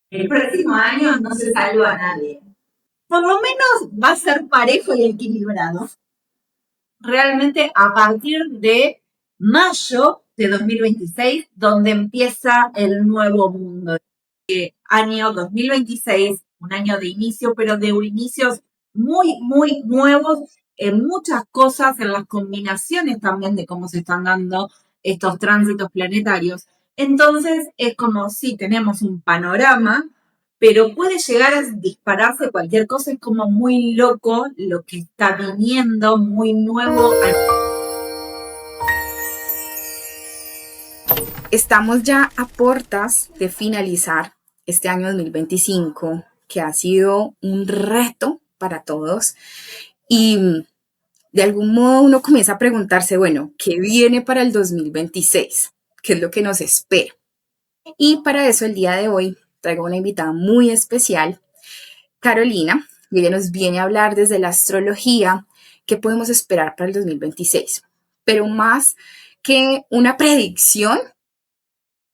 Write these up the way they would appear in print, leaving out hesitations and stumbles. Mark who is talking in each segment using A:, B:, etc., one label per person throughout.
A: El próximo año no se salva a nadie. Por lo menos va a ser parejo y equilibrado. Realmente a partir de mayo de 2026, donde empieza el nuevo mundo. Año 2026, un año de inicio, pero de inicios muy, muy nuevos en muchas cosas, en las combinaciones también de cómo se están dando estos tránsitos planetarios. Entonces es como si tenemos un panorama, pero puede llegar a dispararse cualquier cosa, es como muy loco lo que está viniendo, muy nuevo.
B: Estamos ya a puertas de finalizar este año 2025, que ha sido un reto para todos. Y de algún modo uno comienza a preguntarse, bueno, ¿qué viene para el 2026? ¿Qué es lo que nos espera? Y para eso el día de hoy traigo una invitada muy especial, Carolina, y ella nos viene a hablar desde la astrología qué podemos esperar para el 2026. Pero más que una predicción,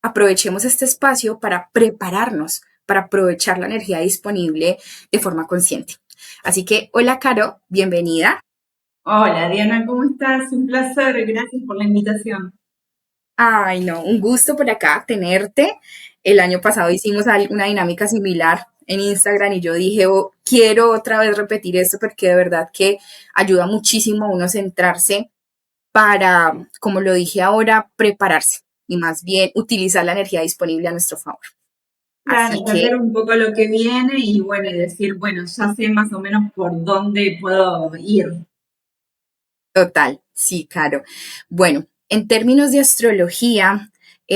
B: aprovechemos este espacio para prepararnos, para aprovechar la energía disponible de forma consciente. Así que, hola Caro, bienvenida.
A: Hola Diana, ¿cómo estás? Un placer, gracias por la invitación.
B: Ay, no, un gusto por acá tenerte. El año pasado hicimos una dinámica similar en Instagram y yo dije, oh, quiero otra vez repetir esto porque de verdad que ayuda muchísimo a uno centrarse para, como lo dije ahora, prepararse y más bien utilizar la energía disponible a nuestro favor.
A: Claro,
B: Así que,
A: saber un poco lo que viene y bueno, y decir, bueno, ya sé más o menos por dónde puedo ir.
B: total, sí, claro. Bueno, en términos de astrología,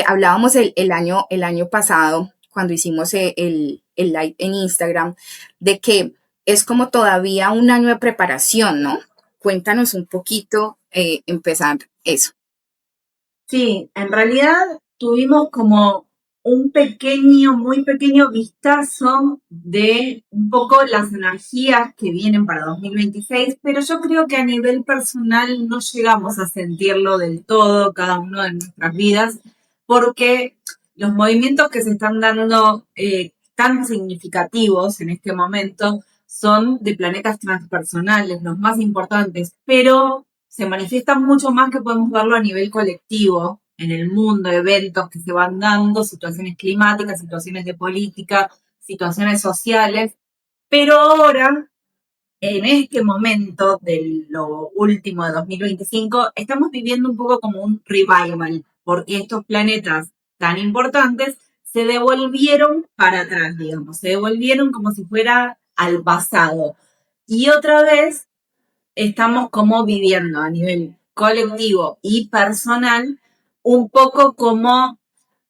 B: hablábamos el año pasado, cuando hicimos el live en Instagram, de que es como todavía un año de preparación, ¿no? Cuéntanos un poquito, empezar eso.
A: Sí, en realidad tuvimos como un pequeño, muy pequeño vistazo de un poco las energías que vienen para 2026, pero yo creo que a nivel personal no llegamos a sentirlo del todo cada uno de nuestras vidas, porque los movimientos que se están dando tan significativos en este momento son de planetas transpersonales, los más importantes, pero se manifiesta mucho más que podemos verlo a nivel colectivo, en el mundo, eventos que se van dando, situaciones climáticas, situaciones de política, situaciones sociales. Pero ahora, en este momento de lo último de 2025, estamos viviendo un poco como un revival, porque estos planetas tan importantes se devolvieron para atrás, digamos, se devolvieron como si fuera al pasado. Y otra vez estamos como viviendo a nivel colectivo y personal un poco como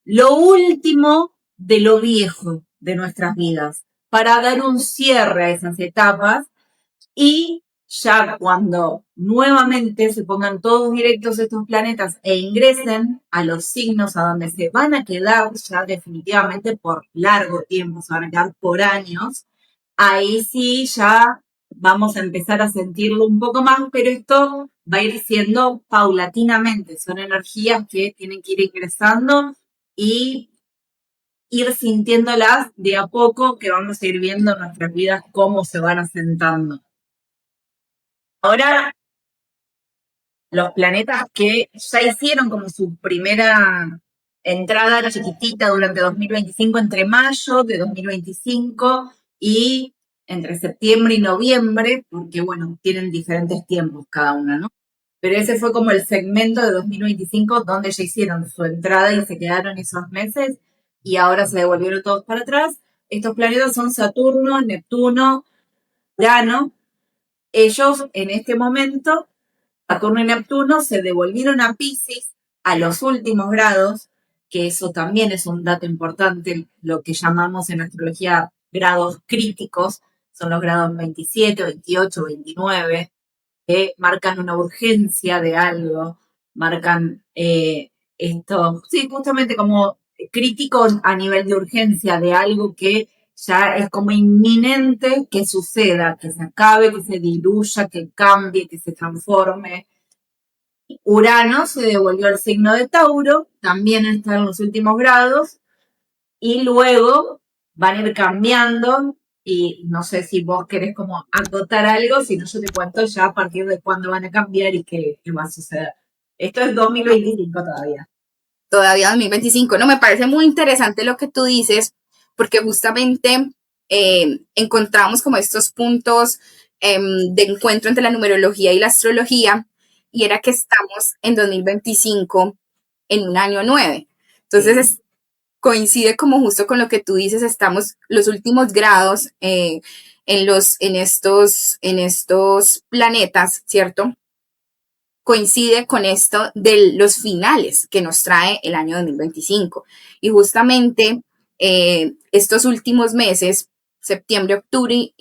A: lo último de lo viejo de nuestras vidas, para dar un cierre a esas etapas y ya cuando nuevamente se pongan todos directos estos planetas e ingresen a los signos a donde se van a quedar ya definitivamente por largo tiempo, se van a quedar por años, ahí sí ya vamos a empezar a sentirlo un poco más, pero esto va a ir siendo paulatinamente, son energías que tienen que ir ingresando y ir sintiéndolas de a poco, que vamos a ir viendo en nuestras vidas cómo se van asentando. Ahora, los planetas que ya hicieron como su primera entrada chiquitita durante 2025, entre mayo de 2025 y entre septiembre y noviembre, porque bueno, tienen diferentes tiempos cada una, ¿no? Pero ese fue como el segmento de 2025 donde ya hicieron su entrada y se quedaron esos meses y ahora se devolvieron todos para atrás. Estos planetas son Saturno, Neptuno, Urano. Ellos en este momento, Saturno y Neptuno, se devolvieron a Pisces a los últimos grados, que eso también es un dato importante, lo que llamamos en astrología grados críticos, son los grados 27, 28, 29, que marcan una urgencia de algo, marcan esto, sí, justamente como crítico a nivel de urgencia de algo que ya es como inminente que suceda, que se acabe, que se diluya, que cambie, que se transforme. Urano se devolvió al signo de Tauro, también está en los últimos grados, y luego van a ir cambiando y no sé si vos querés como acotar algo, si no yo te cuento ya a partir de cuándo van a cambiar y qué va a suceder. Esto es 2025 todavía.
B: Todavía 2025. No, me parece muy interesante lo que tú dices, porque justamente encontramos como estos puntos de encuentro entre la numerología y la astrología, y era que estamos en 2025 en un año 9. Entonces
A: Sí.
B: coincide como justo con lo que tú dices, estamos los últimos grados en estos planetas, ¿cierto? Coincide con esto de los finales que nos trae el año 2025. Y justamente estos últimos meses, septiembre, octubre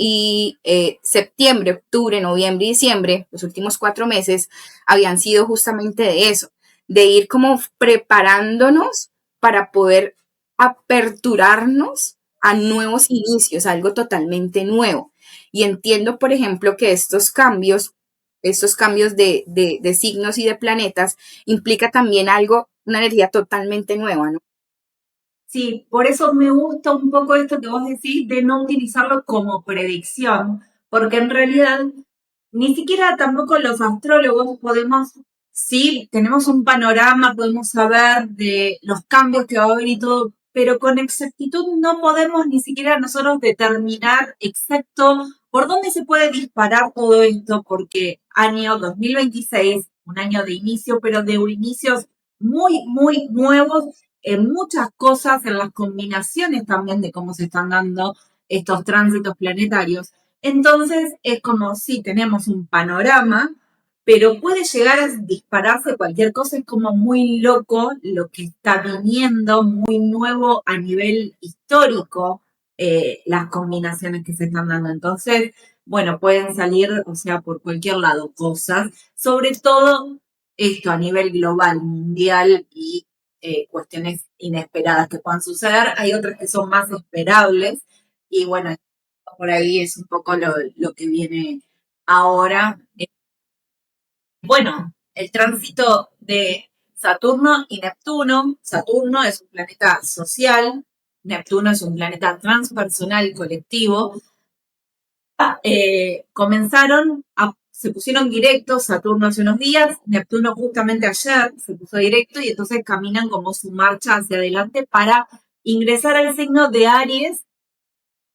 B: septiembre, octubre, noviembre y diciembre, los últimos 4 meses, habían sido justamente de eso, de ir como preparándonos para poder aperturarnos a nuevos inicios, a algo totalmente nuevo. Y entiendo, por ejemplo, que estos cambios de signos y de planetas, implica también algo, una energía totalmente nueva, ¿no?
A: Sí, por eso me gusta un poco esto que vos decís de no utilizarlo como predicción, porque en realidad ni siquiera tampoco los astrólogos podemos, sí, tenemos un panorama, podemos saber de los cambios que va a haber y todo, pero con exactitud no podemos ni siquiera nosotros determinar exacto por dónde se puede disparar todo esto, porque año 2026, un año de inicio, pero de inicios muy, muy nuevos en muchas cosas, en las combinaciones también de cómo se están dando estos tránsitos planetarios. Entonces es como si tenemos un panorama, pero puede llegar a dispararse cualquier cosa, es como muy loco lo que está viniendo, muy nuevo a nivel histórico, las combinaciones que se están dando. Entonces, bueno, pueden salir, o sea, por cualquier lado cosas, sobre todo esto a nivel global, mundial y cuestiones inesperadas que puedan suceder. Hay otras que son más esperables y bueno, por ahí es un poco lo que viene ahora. Bueno, el tránsito de Saturno y Neptuno. Saturno es un planeta social, Neptuno es un planeta transpersonal colectivo. Se pusieron directos, Saturno hace unos días, Neptuno justamente ayer se puso directo y entonces caminan como su marcha hacia adelante para ingresar al signo de Aries.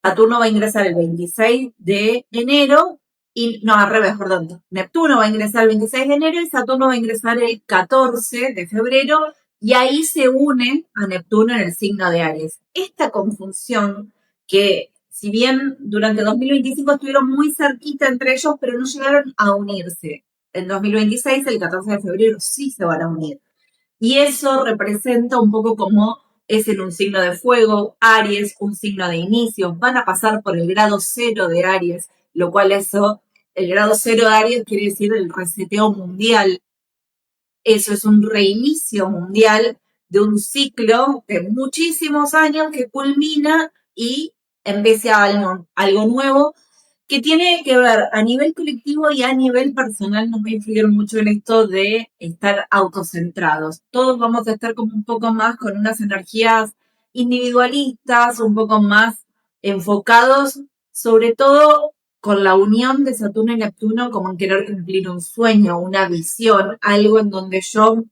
A: Saturno va a ingresar el 26 de enero y no, al revés, perdón. Neptuno va a ingresar el 26 de enero y Saturno va a ingresar el 14 de febrero y ahí se une a Neptuno en el signo de Aries. Esta conjunción que si bien durante 2025 estuvieron muy cerquita entre ellos, pero no llegaron a unirse. En 2026, el 14 de febrero, sí se van a unir. Y eso representa un poco como es en un signo de fuego, Aries, un signo de inicio, van a pasar por el grado cero de Aries, lo cual eso, el grado cero de Aries quiere decir el reseteo mundial. Eso es un reinicio mundial de un ciclo de muchísimos años que culmina y empieza algo nuevo que tiene que ver a nivel colectivo y a nivel personal. Nos va a influir mucho en esto de estar autocentrados. Todos vamos a estar como un poco más con unas energías individualistas, un poco más enfocados, sobre todo con la unión de Saturno y Neptuno, como en querer cumplir un sueño, una visión, algo en donde yo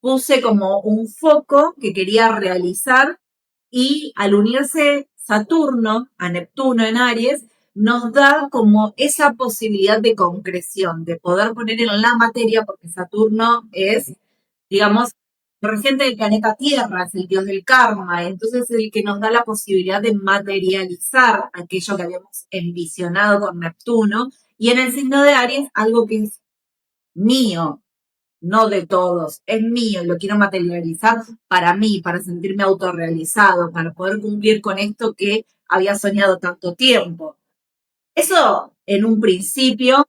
A: puse como un foco que quería realizar y al unirse Saturno a Neptuno en Aries, nos da como esa posibilidad de concreción, de poder poner en la materia, porque Saturno es, digamos, regente del planeta Tierra, es el dios del karma, entonces es el que nos da la posibilidad de materializar aquello que habíamos envisionado con Neptuno, y en el signo de Aries, algo que es mío, no de todos, es mío y lo quiero materializar para mí, para sentirme autorrealizado, para poder cumplir con esto que había soñado tanto tiempo. Eso en un principio.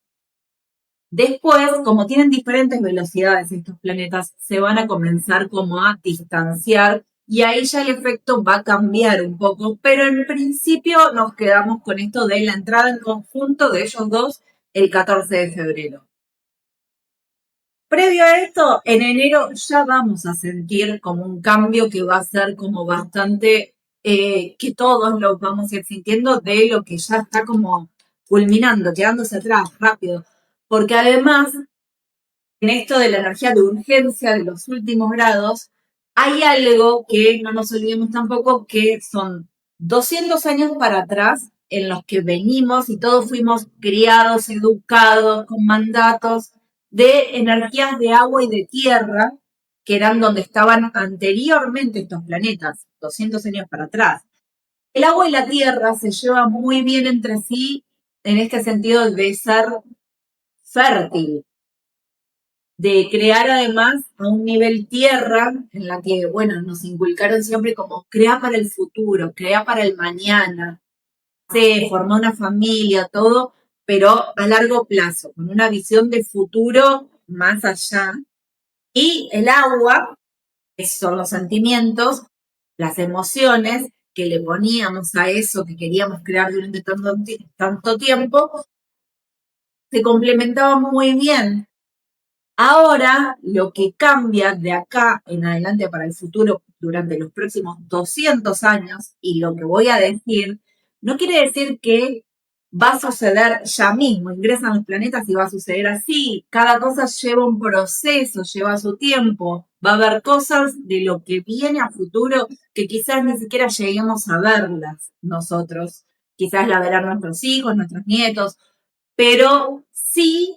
A: Después, como tienen diferentes velocidades estos planetas, se van a comenzar como a distanciar y ahí ya el efecto va a cambiar un poco, pero en principio nos quedamos con esto de la entrada en conjunto de ellos dos el 14 de febrero. Previo a esto, en enero ya vamos a sentir como un cambio que va a ser como bastante que todos lo vamos a ir sintiendo de lo que ya está como culminando, quedándose atrás rápido. Porque además, en esto de la energía de urgencia de los últimos grados, hay algo que no nos olvidemos tampoco, que son 200 años para atrás en los que venimos y todos fuimos criados, educados, con mandatos de energías de agua y de tierra, que eran donde estaban anteriormente estos planetas, 200 años para atrás. El agua y la tierra se llevan muy bien entre sí en este sentido de ser fértil, de crear además a un nivel tierra en la que, bueno, nos inculcaron siempre como crea para el futuro, crea para el mañana, se formó una familia, todo, pero a largo plazo, con una visión de futuro más allá. Y el agua, que son los sentimientos, las emociones que le poníamos a eso que queríamos crear durante tanto tiempo, se complementaba muy bien. Ahora, lo que cambia de acá en adelante para el futuro durante los próximos 200 años, y lo que voy a decir, no quiere decir que va a suceder ya mismo, ingresan los planetas y va a suceder así. Cada cosa lleva un proceso, lleva su tiempo. Va a haber cosas de lo que viene a futuro que quizás ni siquiera lleguemos a verlas nosotros. Quizás la verán nuestros hijos, nuestros nietos, pero sí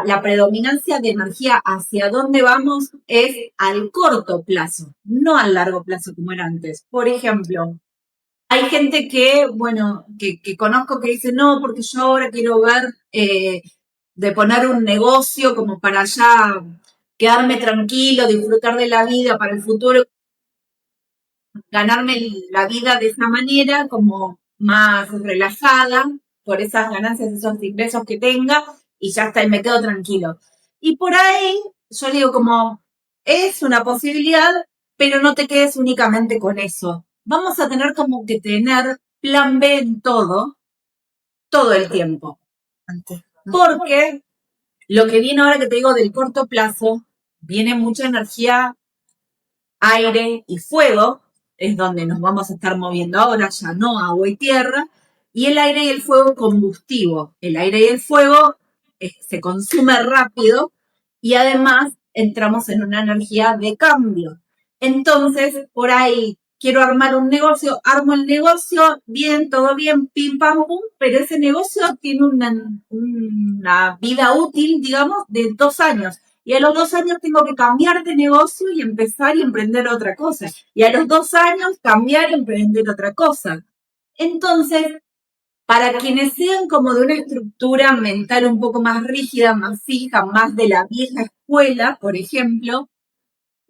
A: la predominancia de energía hacia dónde vamos es al corto plazo, no al largo plazo como era antes. Por ejemplo, hay gente que, bueno, que conozco que dice, no, porque yo ahora quiero ver de poner un negocio como para ya quedarme tranquilo, disfrutar de la vida para el futuro, ganarme la vida de esa manera, como más relajada, por esas ganancias, esos ingresos que tenga, y ya está, y me quedo tranquilo. Y por ahí, yo digo como, es una posibilidad, pero no te quedes únicamente con eso. Vamos a tener como que tener plan B en todo el tiempo. Porque lo que viene ahora que te digo del corto plazo, viene mucha energía, aire y fuego, es donde nos vamos a estar moviendo ahora, ya no agua y tierra, y el aire y el fuego combustivo. El aire y el fuego se consume rápido y además entramos en una energía de cambio. Entonces, por ahí quiero armar un negocio, armo el negocio, bien, todo bien, pim, pam, pum, pero ese negocio tiene una vida útil, digamos, de 2 años. Y a los 2 años tengo que cambiar de negocio y empezar y emprender otra cosa. Y a los 2 años cambiar y emprender otra cosa. Entonces, para quienes sean como de una estructura mental un poco más rígida, más fija, más de la vieja escuela, por ejemplo,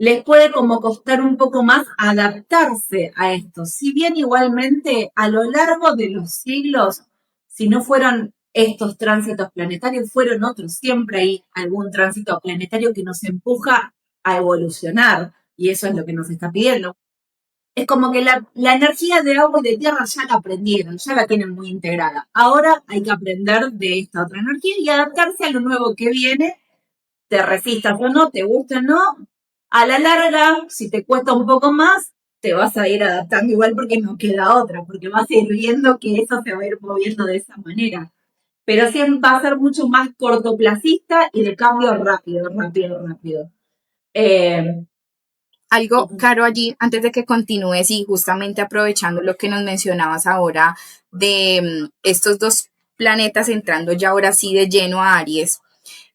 A: les puede como costar un poco más adaptarse a esto. Si bien igualmente a lo largo de los siglos, si no fueron estos tránsitos planetarios, fueron otros. Siempre hay algún tránsito planetario que nos empuja a evolucionar y eso es lo que nos está pidiendo. Es como que la energía de agua y de tierra ya la aprendieron, ya la tienen muy integrada. Ahora hay que aprender de esta otra energía y adaptarse a lo nuevo que viene, te resistas o no, te gusta o no, a la larga, si te cuesta un poco más, te vas a ir adaptando igual porque no queda otra, porque vas a ir viendo que eso se va a ir moviendo de esa manera. Pero sí va a ser mucho más cortoplacista y de cambio rápido, rápido, rápido.
B: Algo, Caro, allí, antes de que continúes y justamente aprovechando lo que nos mencionabas ahora de estos dos planetas entrando ya ahora sí de lleno a Aries,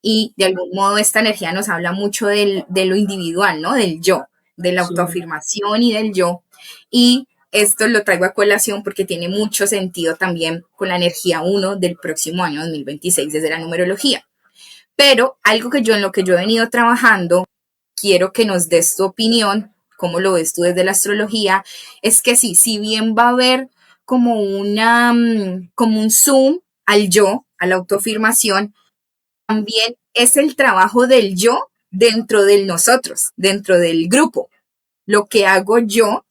B: y de algún modo esta energía nos habla mucho de lo individual, ¿no? Del yo, de la autoafirmación y del yo. Y esto lo traigo a colación porque tiene mucho sentido también con la energía 1 del próximo año 2026 desde la numerología. Pero algo que yo en lo que yo he venido trabajando, quiero que nos des tu opinión, cómo lo ves tú desde la astrología, es que sí, si bien va a haber como como un zoom al yo, a la autoafirmación, también es el trabajo del yo dentro de nosotros, dentro del grupo. Lo que hago yo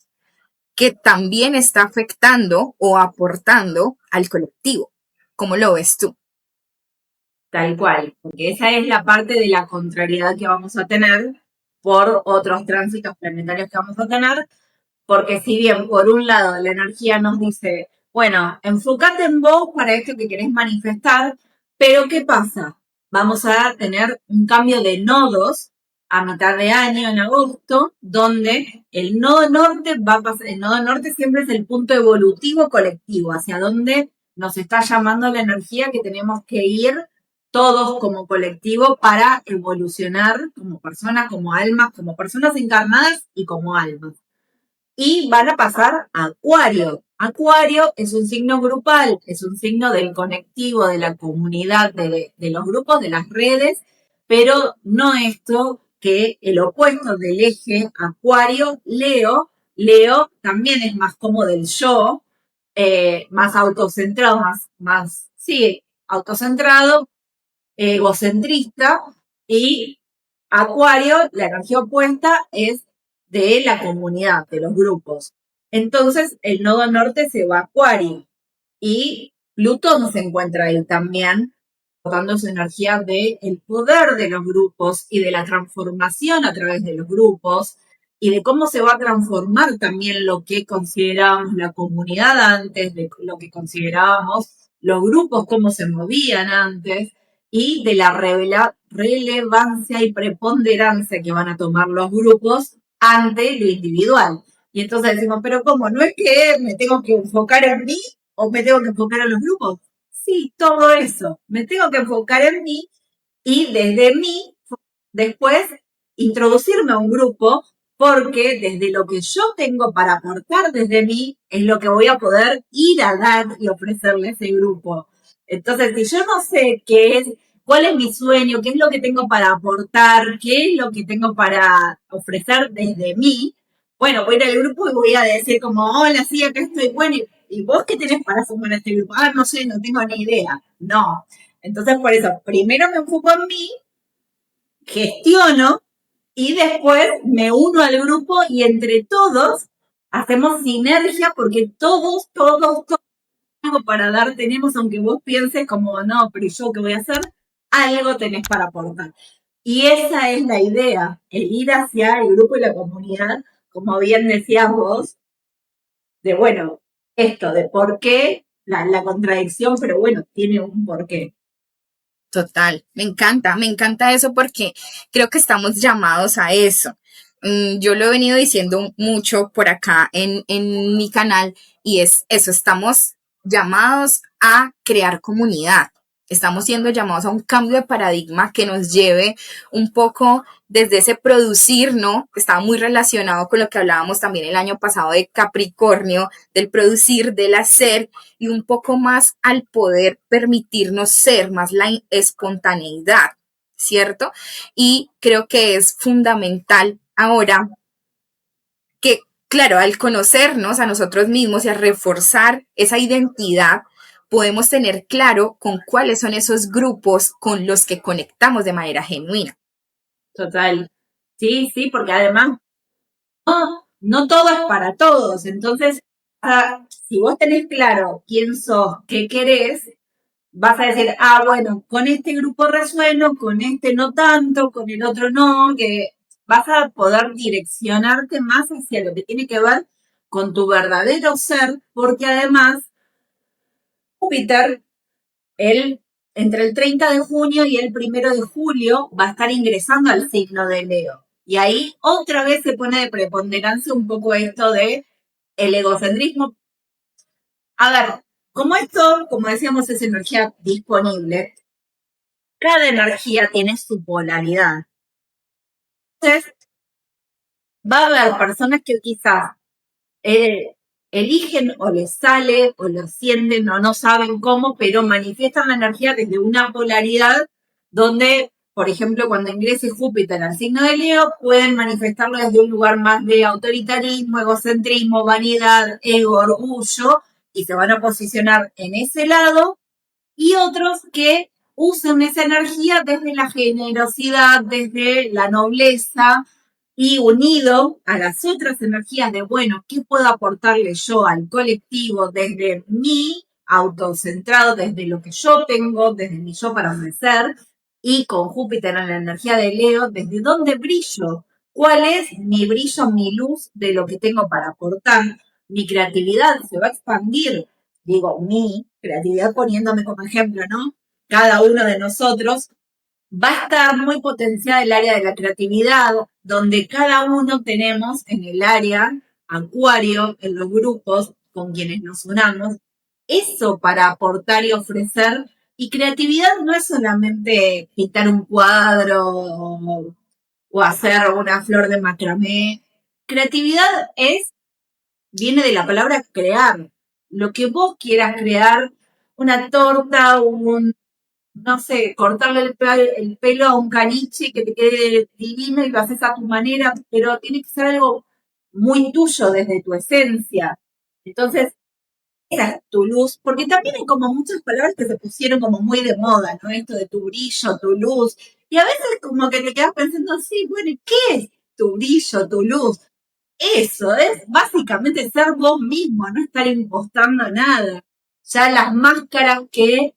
B: que también está afectando o aportando al colectivo. ¿Cómo lo ves tú?
A: Tal cual, porque esa es la parte de la contrariedad que vamos a tener por otros tránsitos planetarios que vamos a tener, Porque si bien por un lado la energía nos dice, bueno, enfócate en vos para esto que querés manifestar, pero ¿qué pasa? Vamos a tener un cambio de nodos a mitad de año, en agosto, donde el nodo norte va a pasar, el nodo norte siempre es el punto evolutivo colectivo, hacia donde nos está llamando la energía que tenemos que ir todos como colectivo para evolucionar como personas, como almas, como personas encarnadas y como almas. Y van a pasar a Acuario. Acuario es un signo grupal, es un signo del conectivo, de la comunidad, de los grupos, de las redes, pero no esto que el opuesto del eje Acuario-Leo. Leo también es más como del yo, más autocentrado, sí, autocentrado, egocentrista, y Acuario, la energía opuesta es de la comunidad, de los grupos. Entonces, el nodo norte se va a Acuario y Plutón se encuentra ahí también, dando su energía del poder de los grupos y de la transformación a través de los grupos y de cómo se va a transformar también lo que considerábamos la comunidad antes, de lo que considerábamos los grupos, cómo se movían antes y de la relevancia y preponderancia que van a tomar los grupos ante lo individual. Y entonces decimos, pero ¿cómo? ¿No es que me tengo que enfocar en mí o me tengo que enfocar en los grupos? Sí, todo eso. Me tengo que enfocar en mí y desde mí después introducirme a un grupo porque desde lo que yo tengo para aportar desde mí es lo que voy a poder ir a dar y ofrecerle a ese grupo. Entonces, si yo no sé qué es, cuál es mi sueño, qué es lo que tengo para aportar, qué es lo que tengo para ofrecer desde mí, bueno, voy a ir al grupo y voy a decir como, hola, sí, acá estoy, bueno, ¿y vos qué tenés para sumar a este grupo? Ah, no sé, no tengo ni idea. No. Entonces, por eso, primero me enfoco en mí, gestiono y después me uno al grupo y entre todos hacemos sinergia porque todos algo para dar tenemos, aunque vos pienses como, no, pero yo qué voy a hacer, algo tenés para aportar. Y esa es la idea, el ir hacia el grupo y la comunidad, como bien decías vos, de bueno, esto, de por qué la contradicción, pero bueno, tiene un porqué.
B: Total, me encanta eso porque creo que estamos llamados a eso. Yo lo he venido diciendo mucho por acá en mi canal y es eso, estamos llamados a crear comunidad. Estamos siendo llamados a un cambio de paradigma que nos lleve un poco desde ese producir, ¿no? Que estaba muy relacionado con lo que hablábamos también el año pasado de Capricornio, del producir, del hacer, y un poco más al poder permitirnos ser, más la espontaneidad, ¿cierto? Y creo que es fundamental ahora que, claro, al conocernos a nosotros mismos y a reforzar esa identidad, podemos tener claro con cuáles son esos grupos con los que conectamos de manera genuina.
A: Total. Sí, sí, porque además no todo es para todos. Entonces, si vos tenés claro quién sos, qué querés, vas a decir, ah, bueno, con este grupo resueno, con este no tanto, con el otro no, que vas a poder direccionarte más hacia lo que tiene que ver con tu verdadero ser, porque además Júpiter, él, entre el 30 de junio y el 1 de julio, va a estar ingresando al signo de Leo. Y ahí otra vez se pone de preponderancia un poco esto de el egocentrismo. A ver, como esto, como decíamos, es energía disponible, cada energía tiene su polaridad. Entonces, va a haber personas que quizás eh, eligen o les sale o lo sienten o no saben cómo, pero manifiestan la energía desde una polaridad donde, por ejemplo, cuando ingrese Júpiter al signo de Leo, pueden manifestarlo desde un lugar más de autoritarismo, egocentrismo, vanidad, ego, orgullo, y se van a posicionar en ese lado, y otros que usen esa energía desde la generosidad, desde la nobleza y unido a las otras energías de, bueno, ¿qué puedo aportarle yo al colectivo desde mi autocentrado, desde lo que yo tengo, desde mi yo para ofrecer? Y con Júpiter en la energía de Leo, ¿desde dónde brillo? cuál es mi brillo, mi luz de lo que tengo para aportar. Mi creatividad se va a expandir, digo, mi creatividad poniéndome como ejemplo, ¿no? Cada uno de nosotros va a estar muy potenciada el área de la creatividad, donde cada uno tenemos en el área acuario, en los grupos con quienes nos unamos, eso para aportar y ofrecer. Y creatividad no es solamente pintar un cuadro o hacer una flor de macramé. Creatividad viene de la palabra crear. Lo que vos quieras crear, una torta, no sé, cortarle el pelo a un caniche que te quede divino y lo haces a tu manera, pero tiene que ser algo muy tuyo desde tu esencia. Entonces, esa es tu luz, porque también hay como muchas palabras que se pusieron como muy de moda, ¿no? Esto de tu brillo, tu luz. Y a veces como que te quedas pensando, sí, bueno, ¿qué es tu brillo, tu luz? Eso es básicamente ser vos mismo, no estar impostando nada. Ya las máscaras que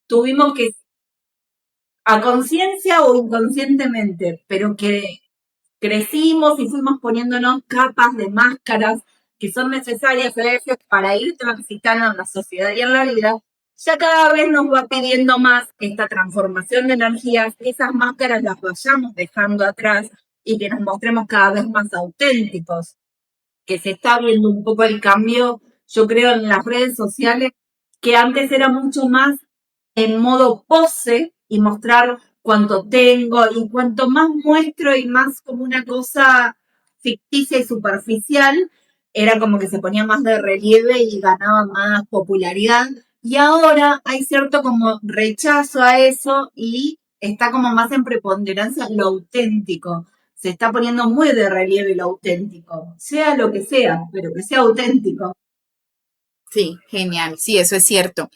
A: tuvimos que a conciencia o inconscientemente, pero que crecimos y fuimos poniéndonos capas de máscaras que son necesarias a veces para ir transitando en la sociedad y en la vida, ya cada vez nos va pidiendo más esta transformación de energías, que esas máscaras las vayamos dejando atrás y que nos mostremos cada vez más auténticos, que se está viendo un poco el cambio, yo creo, en las redes sociales, que antes era mucho más en modo pose y mostrar cuánto tengo y cuanto más muestro y más como una cosa ficticia y superficial, era como que se ponía más de relieve y ganaba más popularidad. Y ahora hay cierto como rechazo a eso y está como más en preponderancia lo auténtico. Se está poniendo muy de relieve lo auténtico, sea lo que sea, pero que sea auténtico.
B: Sí, genial, sí, eso es cierto.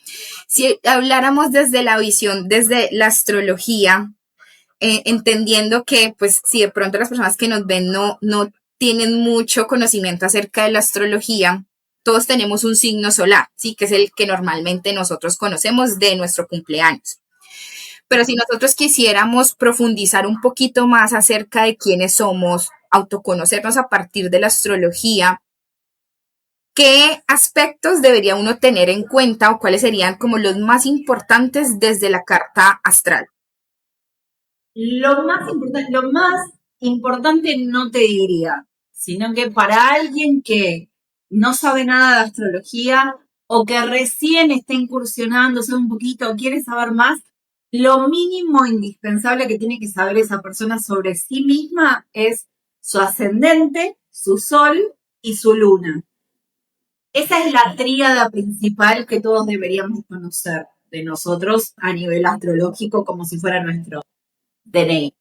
B: Si habláramos desde la visión, desde la astrología, entendiendo que, pues, si de pronto las personas que nos ven no tienen mucho conocimiento acerca de la astrología, todos tenemos un signo solar, ¿sí? Que es el que normalmente nosotros conocemos de nuestro cumpleaños. Pero si nosotros quisiéramos profundizar un poquito más acerca de quiénes somos, autoconocernos a partir de la astrología, ¿qué aspectos debería uno tener en cuenta o cuáles serían como los más importantes desde la carta astral?
A: Lo más importante no te diría, sino que para alguien que no sabe nada de astrología o que recién está incursionándose un poquito o quiere saber más, lo mínimo indispensable que tiene que saber esa persona sobre sí misma es su ascendente, su sol y su luna. Esa es la tríada principal que todos deberíamos conocer de nosotros a nivel astrológico como si fuera nuestro DNI.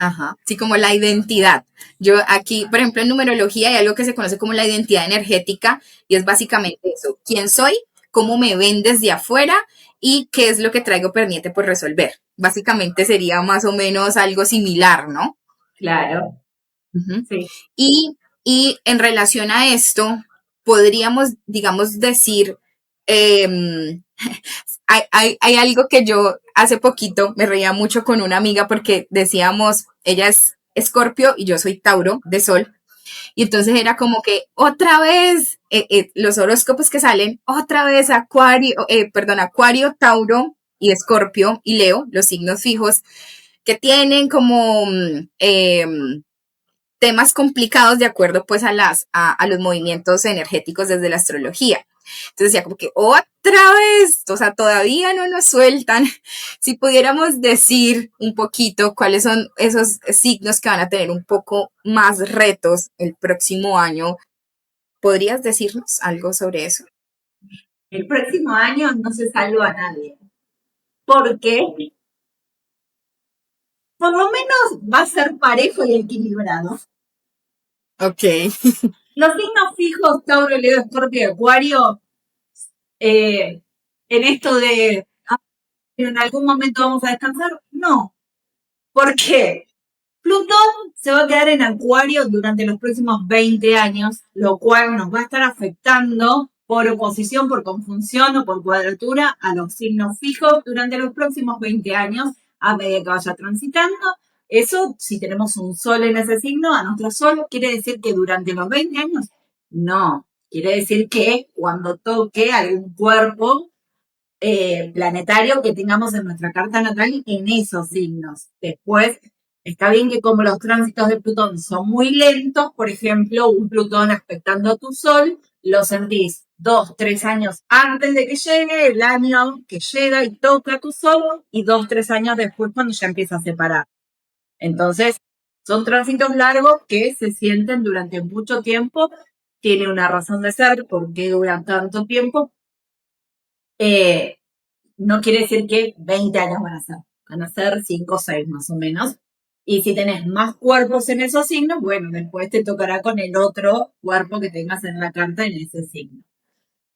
B: Ajá, sí, como la identidad. Yo aquí, por ejemplo, en numerología hay algo que se conoce como la identidad energética y es básicamente eso, quién soy, cómo me ven desde afuera y qué es lo que traigo pendiente por resolver. Básicamente sería más o menos algo similar, ¿no?
A: Claro,
B: Ujú.
A: sí.
B: Y en relación a esto, podríamos, digamos, decir, em, hay algo que yo hace poquito me reía mucho con una amiga porque decíamos, ella es Escorpio y yo soy Tauro de Sol. Y entonces era como que otra vez los horóscopos que salen, otra vez Acuario, Tauro y Escorpio y Leo, los signos fijos, que tienen como temas complicados de acuerdo pues a los movimientos energéticos desde la astrología. Entonces decía como que otra vez, o sea, todavía no nos sueltan. Si pudiéramos decir un poquito cuáles son esos signos que van a tener un poco más retos el próximo año, ¿podrías decirnos algo sobre eso?
A: El próximo año no se salva a nadie, porque por lo menos va a ser parejo y equilibrado.
B: Ok.
A: Los signos fijos, Tauro, Leo, Escorpio y Acuario, en esto de, pero en algún momento vamos a descansar, no. ¿Por qué? Plutón se va a quedar en Acuario durante los próximos 20 años, lo cual nos va a estar afectando por oposición, por conjunción o por cuadratura a los signos fijos durante los próximos 20 años a medida que vaya transitando. Eso, si tenemos un sol en ese signo, a nuestro sol, ¿quiere decir que durante los 20 años? No, quiere decir que cuando toque algún cuerpo planetario que tengamos en nuestra carta natal en esos signos. Después, está bien que como los tránsitos de Plutón son muy lentos, por ejemplo, un Plutón aspectando a tu Sol, lo sentís 2, 3 años antes de que llegue, el año que llega y toca a tu Sol, y 2, 3 años después cuando ya empieza a separar. Entonces, son tránsitos largos que se sienten durante mucho tiempo. Tiene una razón de ser, porque duran tanto tiempo. No quiere decir que 20 años van a ser 5 o 6 más o menos. Y si tenés más cuerpos en esos signos, bueno, después te tocará con el otro cuerpo que tengas en la carta en ese signo.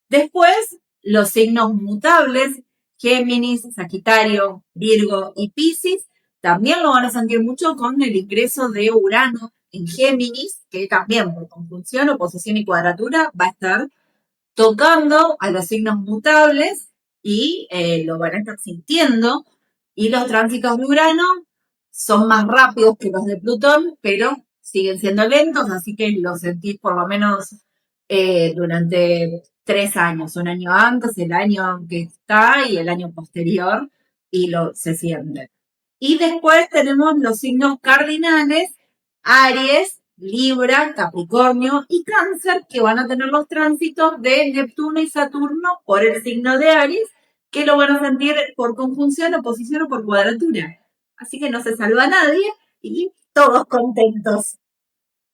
A: Después, los signos mutables, Géminis, Sagitario, Virgo y Piscis, también lo van a sentir mucho con el ingreso de Urano en Géminis, que también por conjunción, oposición y cuadratura va a estar tocando a los signos mutables y lo van a estar sintiendo. Y los tránsitos de Urano son más rápidos que los de Plutón, pero siguen siendo lentos, así que los sentís por lo menos durante 3 años, un año antes, el año que está y el año posterior, y se siente. Y después tenemos los signos cardinales, Aries, Libra, Capricornio y Cáncer, que van a tener los tránsitos de Neptuno y Saturno por el signo de Aries, que lo van a sentir por conjunción, oposición o por cuadratura. Así que no se salva a nadie y todos contentos.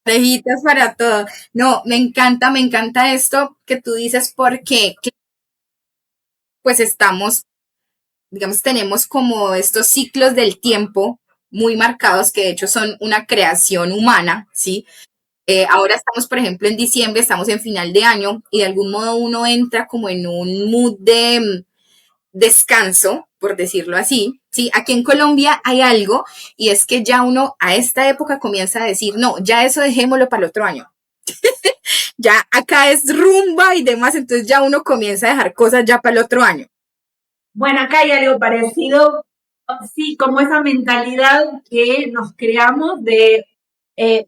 B: Orejitas para todo. No, me encanta esto que tú dices porque pues estamos, digamos, tenemos como estos ciclos del tiempo muy marcados que de hecho son una creación humana, ¿sí? Ahora estamos, por ejemplo, en diciembre, estamos en final de año y de algún modo uno entra como en un mood de descanso, por decirlo así. Sí, aquí en Colombia hay algo y es que ya uno a esta época comienza a decir, no, ya eso dejémoslo para el otro año. Ya acá es rumba y demás, entonces ya uno comienza a dejar cosas ya para el otro año.
A: Bueno, acá hay algo parecido, sí, como esa mentalidad que nos creamos de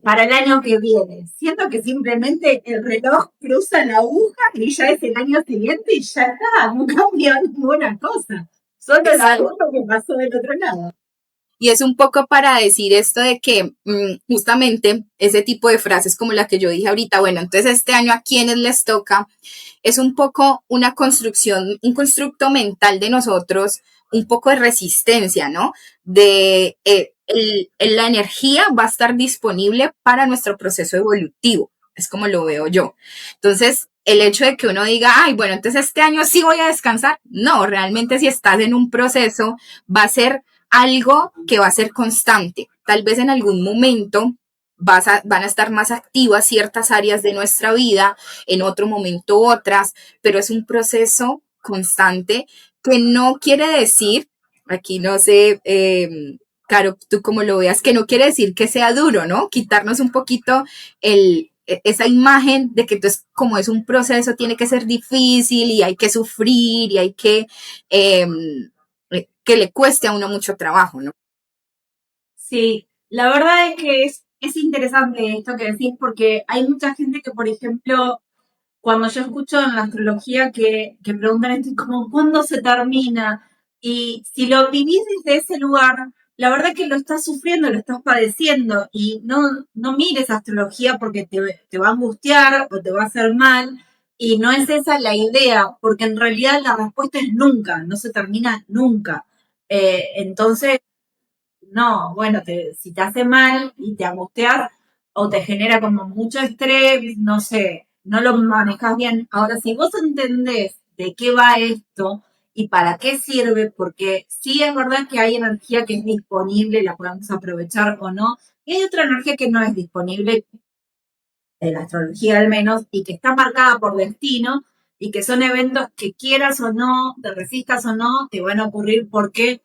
A: para el año que viene. Siento que simplemente el reloj cruza la aguja y ya es el año siguiente y ya está, no cambió ninguna cosa. Solo la aguja que pasó del otro lado.
B: Y es un poco para decir esto de que justamente ese tipo de frases como la que yo dije ahorita, bueno, entonces este año a quienes les toca, es un poco una construcción, un constructo mental de nosotros, un poco de resistencia, ¿no? De la energía va a estar disponible para nuestro proceso evolutivo, es como lo veo yo. Entonces, el hecho de que uno diga, ay, bueno, entonces este año sí voy a descansar, no, realmente si estás en un proceso, va a ser algo que va a ser constante. Tal vez en algún momento van a estar más activas ciertas áreas de nuestra vida, en otro momento otras, pero es un proceso constante que no quiere decir, aquí no sé, Caro, tú como lo veas, que no quiere decir que sea duro, ¿no? Quitarnos un poquito esa imagen de que entonces como es un proceso tiene que ser difícil y hay que sufrir y hay que le cueste a uno mucho trabajo, ¿no?
A: Sí, la verdad es que es interesante esto que decís porque hay mucha gente que, por ejemplo, cuando yo escucho en la astrología que preguntan esto, como, ¿cuándo se termina? Y si lo vivís desde ese lugar, la verdad es que lo estás sufriendo, lo estás padeciendo y no mires astrología porque te va a angustiar o te va a hacer mal. Y no es esa la idea, porque en realidad la respuesta es nunca, no se termina nunca. Entonces, no, bueno, si te hace mal y te angustias o te genera como mucho estrés, no sé, no lo manejas bien. Ahora, si vos entendés de qué va esto y para qué sirve, porque sí es verdad que hay energía que es disponible, la podemos aprovechar o no, y hay otra energía que no es disponible, en la astrología al menos, y que está marcada por destino, y que son eventos que quieras o no, te resistas o no, te van a ocurrir porque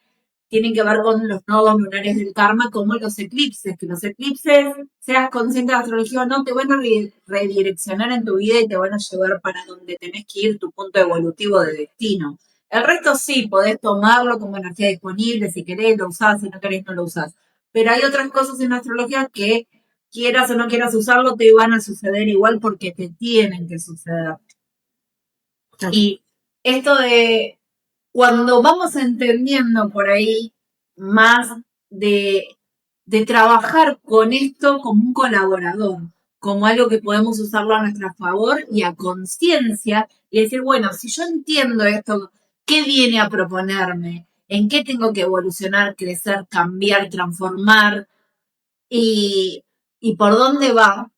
A: tienen que ver con los nodos lunares del karma, como los eclipses, que los eclipses, seas consciente de la astrología o no, te van a redireccionar en tu vida y te van a llevar para donde tenés que ir, tu punto evolutivo de destino. El resto sí, podés tomarlo como energía disponible, si querés lo usás, si no querés no lo usás. pero hay otras cosas en la astrología que quieras o no quieras usarlo, te van a suceder igual porque te tienen que suceder. Y esto de cuando vamos entendiendo por ahí más de, de trabajar con esto como un colaborador, como algo que podemos usarlo a nuestro favor y a conciencia y decir, bueno, si yo entiendo esto, ¿qué viene a proponerme? ¿En qué tengo que evolucionar, crecer, cambiar, transformar? Y, y por dónde va,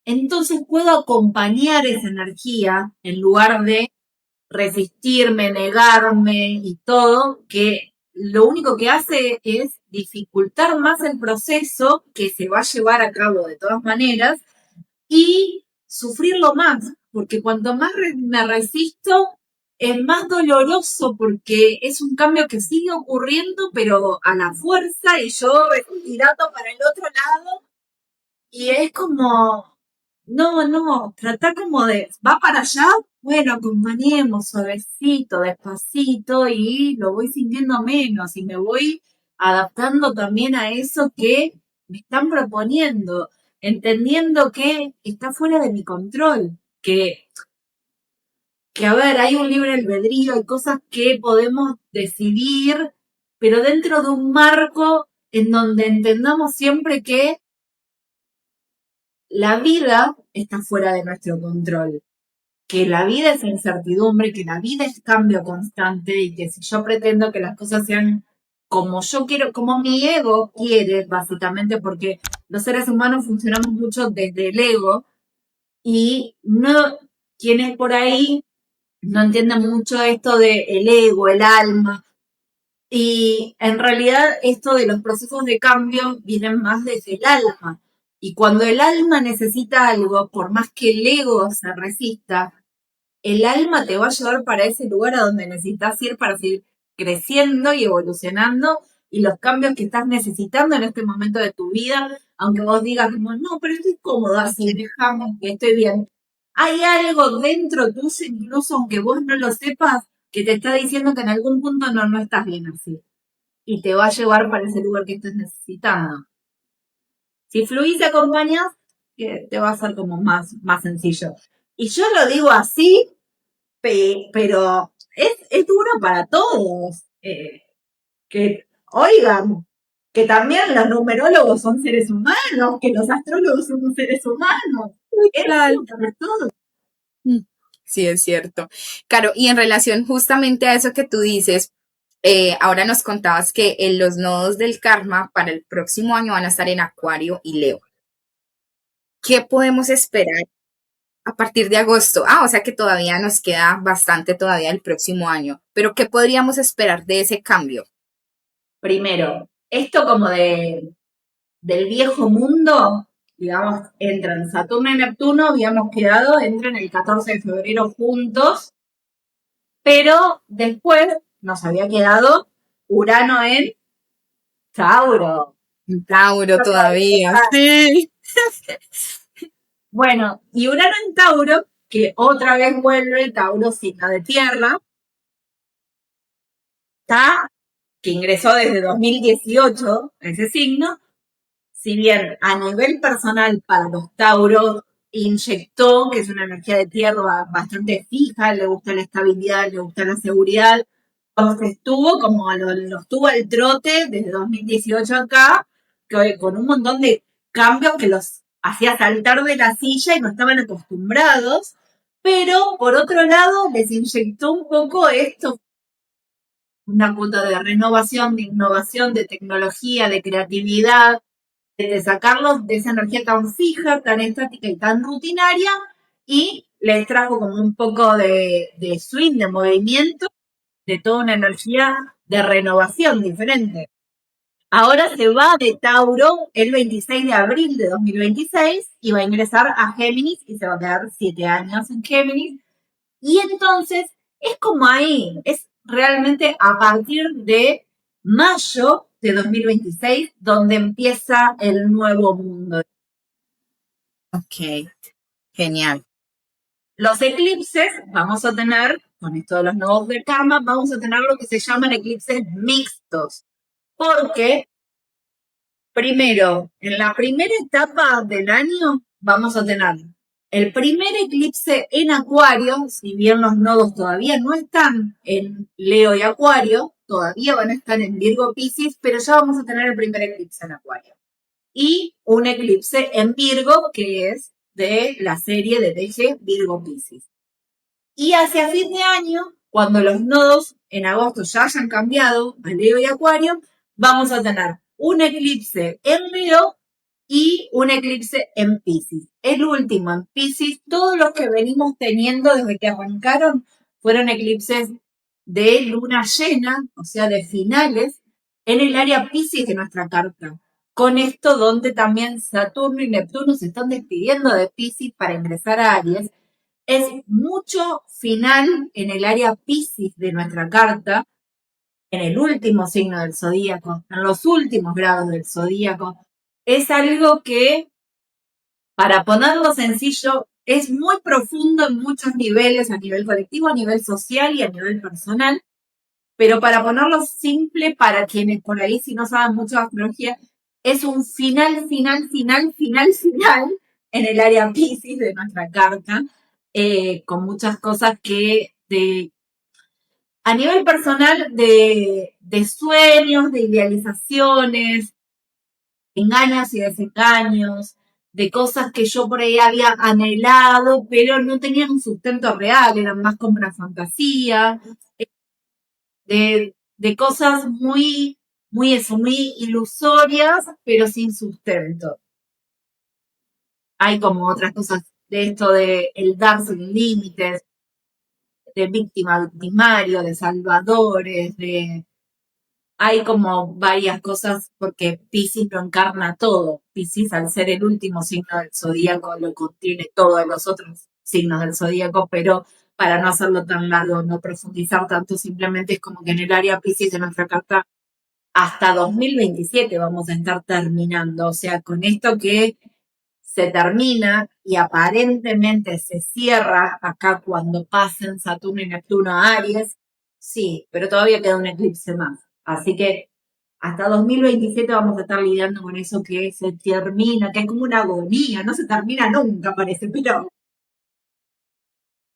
A: entonces puedo acompañar esa energía en lugar de resistirme, negarme y todo, que lo único que hace es dificultar más el proceso que se va a llevar a cabo de todas maneras y sufrirlo más, porque cuanto más me resisto, es más doloroso porque es un cambio que sigue ocurriendo, pero a la fuerza y yo tirando para el otro lado y es como, no, trata como de, va para allá, bueno, acompañemos suavecito, despacito y lo voy sintiendo menos y me voy adaptando también a eso que me están proponiendo, entendiendo que está fuera de mi control, que a ver, hay un libre albedrío, hay cosas que podemos decidir, pero dentro de un marco en donde entendamos siempre que la vida está fuera de nuestro control, que la vida es incertidumbre, que la vida es cambio constante y que si yo pretendo que las cosas sean como yo quiero, como mi ego quiere, básicamente, porque los seres humanos funcionamos mucho desde el ego y no, quienes por ahí no entienden mucho esto de el ego, el alma, y en realidad esto de los procesos de cambio vienen más desde el alma. Y cuando el alma necesita algo, por más que el ego se resista, el alma te va a llevar para ese lugar a donde necesitas ir para seguir creciendo y evolucionando y los cambios que estás necesitando en este momento de tu vida, aunque vos digas como, no, pero estoy cómoda así, déjame que estoy bien. Hay algo dentro tuyo, incluso aunque vos no lo sepas, que te está diciendo que en algún punto no estás bien así. Y te va a llevar para ese lugar que estás necesitando. Si fluís y acompañas, te va a ser como más sencillo. Y yo lo digo así, pero es duro para todos. Que, oigan, que también los numerólogos son seres humanos, que los astrólogos somos seres humanos. Es
B: Claro.
A: duro para todos.
B: Sí, es cierto. Claro, y en relación justamente a eso que tú dices, ahora nos contabas que los nodos del karma para el próximo año van a estar en Acuario y Leo. ¿Qué podemos esperar a partir de agosto? Ah, o sea que todavía nos queda bastante todavía el próximo año, pero ¿qué podríamos esperar de ese cambio?
A: Primero, esto como del viejo mundo, digamos, entran Saturno y Neptuno, habíamos quedado, entran el 14 de febrero juntos, pero después nos había quedado Urano en Tauro.
B: Tauro todavía. Sí.
A: Bueno, y Urano en Tauro, que otra vez vuelve, Tauro signo de tierra, está, que ingresó desde 2018, ese signo, si bien a nivel personal para los Tauros inyectó, que es una energía de tierra bastante fija, le gusta la estabilidad, le gusta la seguridad, entonces estuvo como los tuvo al trote desde 2018 acá, con un montón de cambios que los hacía saltar de la silla y no estaban acostumbrados, pero por otro lado les inyectó un poco esto, una cuota de renovación, de innovación, de tecnología, de creatividad, de sacarlos de esa energía tan fija, tan estática y tan rutinaria, y les trajo como un poco de swing, de movimiento, de toda una energía de renovación diferente. Ahora se va de Tauro el 26 de abril de 2026 y va a ingresar a Géminis y se va a quedar 7 años en Géminis. Y entonces es como ahí, es realmente a partir de mayo de 2026 donde empieza el nuevo mundo.
B: Ok, genial.
A: Los eclipses, vamos a tener, con esto de los nodos de karma, vamos a tener lo que se llaman eclipses mixtos. Porque Primero, en la primera etapa del año vamos a tener el primer eclipse en Acuario, si bien los nodos todavía no están en Leo y Acuario, todavía van a estar en Virgo Piscis, pero ya vamos a tener el primer eclipse en Acuario. Y un eclipse en Virgo, que es de la serie de Deje Virgo Piscis. Y hacia fin de año, cuando los nodos en agosto ya hayan cambiado a Leo y Acuario, vamos a tener un eclipse en Leo y un eclipse en Piscis. El último en Piscis, todos los que venimos teniendo desde que arrancaron fueron eclipses de luna llena, o sea, de finales, en el área Piscis de nuestra carta. Con esto, donde también Saturno y Neptuno se están despidiendo de Piscis para ingresar a Aries, es mucho final en el área Piscis de nuestra carta, en el último signo del zodíaco, en los últimos grados del zodíaco. Es algo que, para ponerlo sencillo, es muy profundo en muchos niveles, a nivel colectivo, a nivel social y a nivel personal. Pero para ponerlo simple, para quienes por ahí si no saben mucho de astrología, es un final en el área Piscis de nuestra carta, con muchas cosas que a nivel personal de sueños, de idealizaciones, engaños y desengaños, de cosas que yo por ahí había anhelado, pero no tenían un sustento real, eran más como una fantasía, de cosas muy ilusorias, pero sin sustento. Hay como otras cosas de esto de el dar sin límites, de víctima, victimario, de salvadores, hay como varias cosas porque Piscis lo encarna todo. Piscis, al ser el último signo del zodíaco, lo contiene todo de los otros signos del zodíaco, pero para no hacerlo tan largo, no profundizar tanto, simplemente es como que en el área Piscis de nuestra carta hasta 2027 vamos a estar terminando. O sea, con esto que se termina y aparentemente se cierra acá cuando pasen Saturno y Neptuno a Aries, sí, pero todavía queda un eclipse más. Así que hasta 2027 vamos a estar lidiando con eso que se termina, que es como una agonía, no se termina nunca, parece, pero...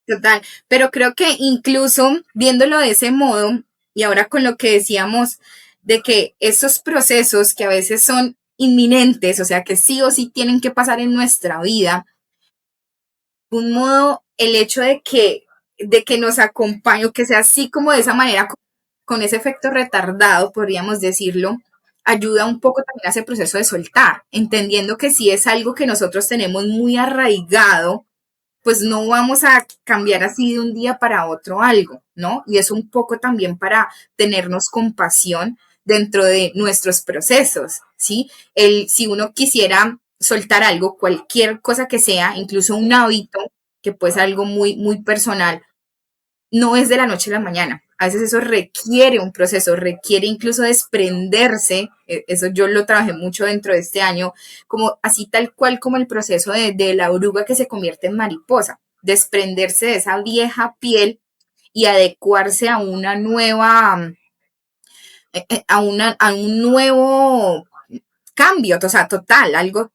B: Total, pero creo que incluso viéndolo de ese modo, y ahora con lo que decíamos de que esos procesos que a veces son inminentes, o sea, que sí o sí tienen que pasar en nuestra vida, de un modo, el hecho de que nos acompañe, que sea así como de esa manera, con ese efecto retardado, podríamos decirlo, ayuda un poco también a ese proceso de soltar, entendiendo que si es algo que nosotros tenemos muy arraigado, pues no vamos a cambiar así de un día para otro algo, ¿no? Y es un poco también para tenernos compasión dentro de nuestros procesos, ¿sí? Si uno quisiera soltar algo, cualquier cosa que sea, incluso un hábito, que puede ser algo muy, muy personal, no es de la noche a la mañana. A veces eso requiere un proceso, requiere incluso desprenderse. Eso yo lo trabajé mucho dentro de este año, como así tal cual como el proceso de la oruga que se convierte en mariposa, desprenderse de esa vieja piel y adecuarse a una nueva, a un nuevo cambio, o sea, total, algo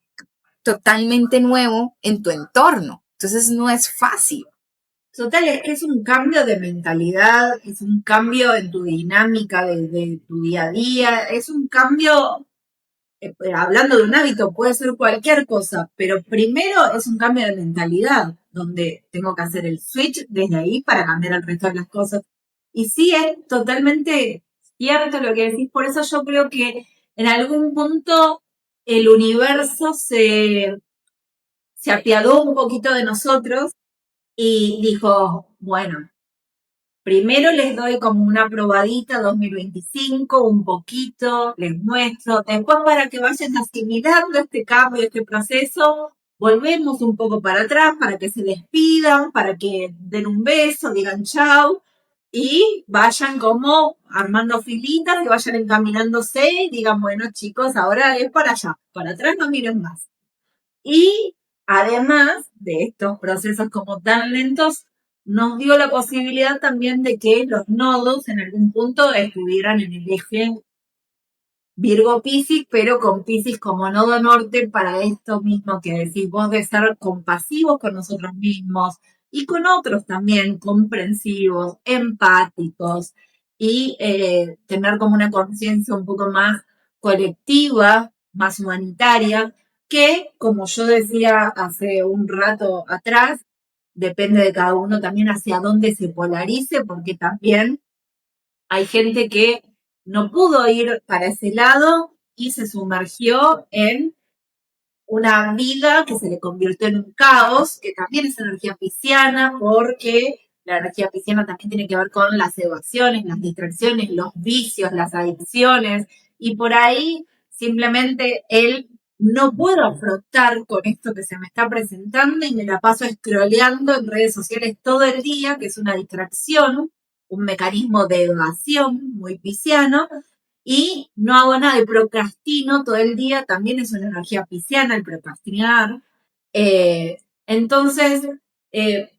B: totalmente nuevo en tu entorno. Entonces no es fácil.
A: Total, es un cambio de mentalidad, es un cambio en tu dinámica de tu día a día, es un cambio, hablando de un hábito, puede ser cualquier cosa, pero primero es un cambio de mentalidad, donde tengo que hacer el switch desde ahí para cambiar el resto de las cosas. Y sí, es totalmente cierto lo que decís, por eso yo creo que en algún punto el universo se apiadó un poquito de nosotros y dijo, bueno, primero les doy como una probadita 2025, un poquito, les muestro, después para que vayan asimilando este cambio, este proceso, volvemos un poco para atrás para que se despidan, para que den un beso, digan chau y vayan como armando filitas, que vayan encaminándose y digan, bueno chicos, ahora es para allá, para atrás no miren más. Y además de estos procesos como tan lentos, nos dio la posibilidad también de que los nodos en algún punto estuvieran en el eje Virgo Piscis, pero con Piscis como nodo norte para esto mismo que decís vos de ser compasivos con nosotros mismos y con otros también, comprensivos, empáticos y tener como una conciencia un poco más colectiva, más humanitaria, que como yo decía hace un rato atrás, depende de cada uno también hacia dónde se polarice, porque también hay gente que no pudo ir para ese lado y se sumergió en una vida que se le convirtió en un caos, que también es energía pisciana, porque la energía pisciana también tiene que ver con las evasiones, las distracciones, los vicios, las adicciones, y por ahí simplemente él no puedo afrontar con esto que se me está presentando y me la paso scrolleando en redes sociales todo el día, que es una distracción, un mecanismo de evasión muy pisciano, y no hago nada y procrastino todo el día, también es una energía pisciana el procrastinar. Entonces, eh,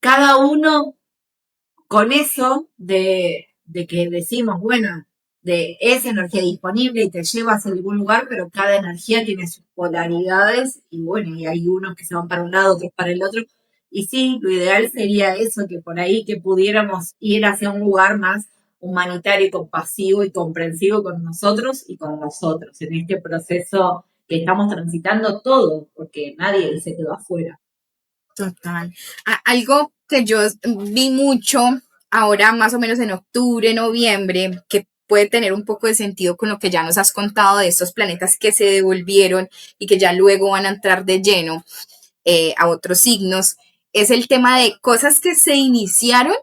A: cada uno con eso de que decimos, bueno, de esa energía disponible y te lleva hacia algún lugar, pero cada energía tiene sus polaridades y bueno, y hay unos que se van para un lado, otros para el otro. Y sí, lo ideal sería eso, que por ahí que pudiéramos ir hacia un lugar más humanitario, compasivo y comprensivo con nosotros y con nosotros en este proceso que estamos transitando todos, porque nadie se quedó afuera.
B: Total. Algo que yo vi mucho ahora, más o menos en octubre, noviembre, que puede tener un poco de sentido con lo que ya nos has contado de estos planetas que se devolvieron y que ya luego van a entrar de lleno a otros signos, es el tema de cosas que se iniciaron.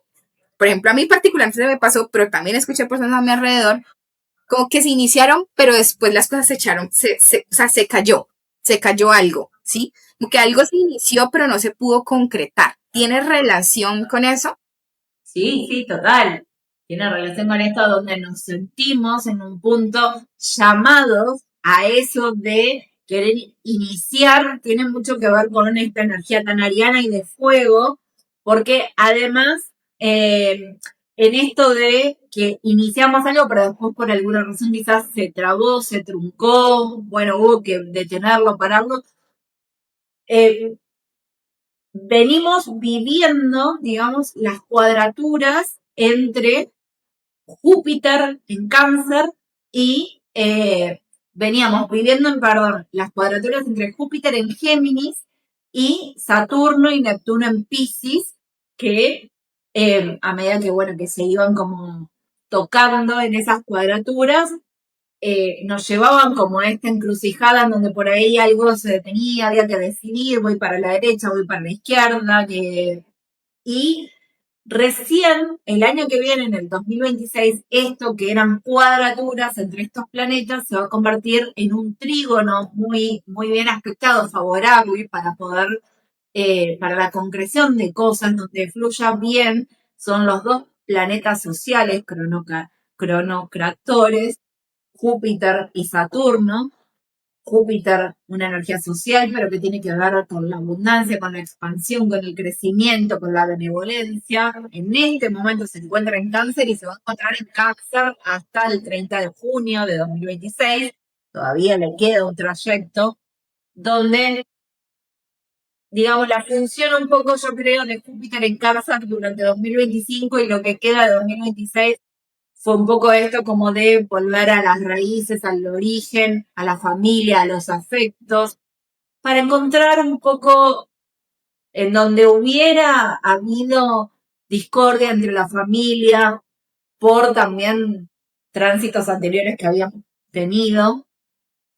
B: Por ejemplo, a mí particularmente se me pasó, pero también escuché personas a mi alrededor, como que se iniciaron, pero después las cosas se echaron, o sea, se cayó algo, ¿sí? Como que algo se inició, pero no se pudo concretar. ¿Tiene relación con eso?
A: Sí, sí, total. Tiene relación con esto donde nos sentimos en un punto llamados a eso de querer iniciar, tiene mucho que ver con esta energía tan ariana y de fuego, porque además en esto de que iniciamos algo, pero después por alguna razón quizás se trabó, se truncó, bueno, hubo que detenerlo, pararlo. eh, Venimos viviendo, digamos, las cuadraturas entre Júpiter en Cáncer y veníamos viviendo perdón, las cuadraturas entre Júpiter en Géminis y Saturno y Neptuno en Piscis, que a medida que, bueno, que se iban como tocando en esas cuadraturas, nos llevaban como a esta encrucijada en donde por ahí algo se detenía, había que decidir, voy para la derecha, voy para la izquierda, y recién el año que viene, en el 2026, esto que eran cuadraturas entre estos planetas se va a convertir en un trígono muy, muy bien aspectado, favorable para poder, para la concreción de cosas donde fluya bien, son los dos planetas sociales cronocractores, Júpiter y Saturno. Júpiter, una energía social, pero que tiene que ver con la abundancia, con la expansión, con el crecimiento, con la benevolencia. En este momento se encuentra en Cáncer y se va a encontrar en Cáncer hasta el 30 de junio de 2026. Todavía le queda un trayecto donde, digamos, la función un poco, yo creo, de Júpiter en Cáncer durante 2025 y lo que queda de 2026 fue un poco esto como de volver a las raíces, al origen, a la familia, a los afectos, para encontrar un poco en donde hubiera habido discordia entre la familia por también tránsitos anteriores que habíamos tenido,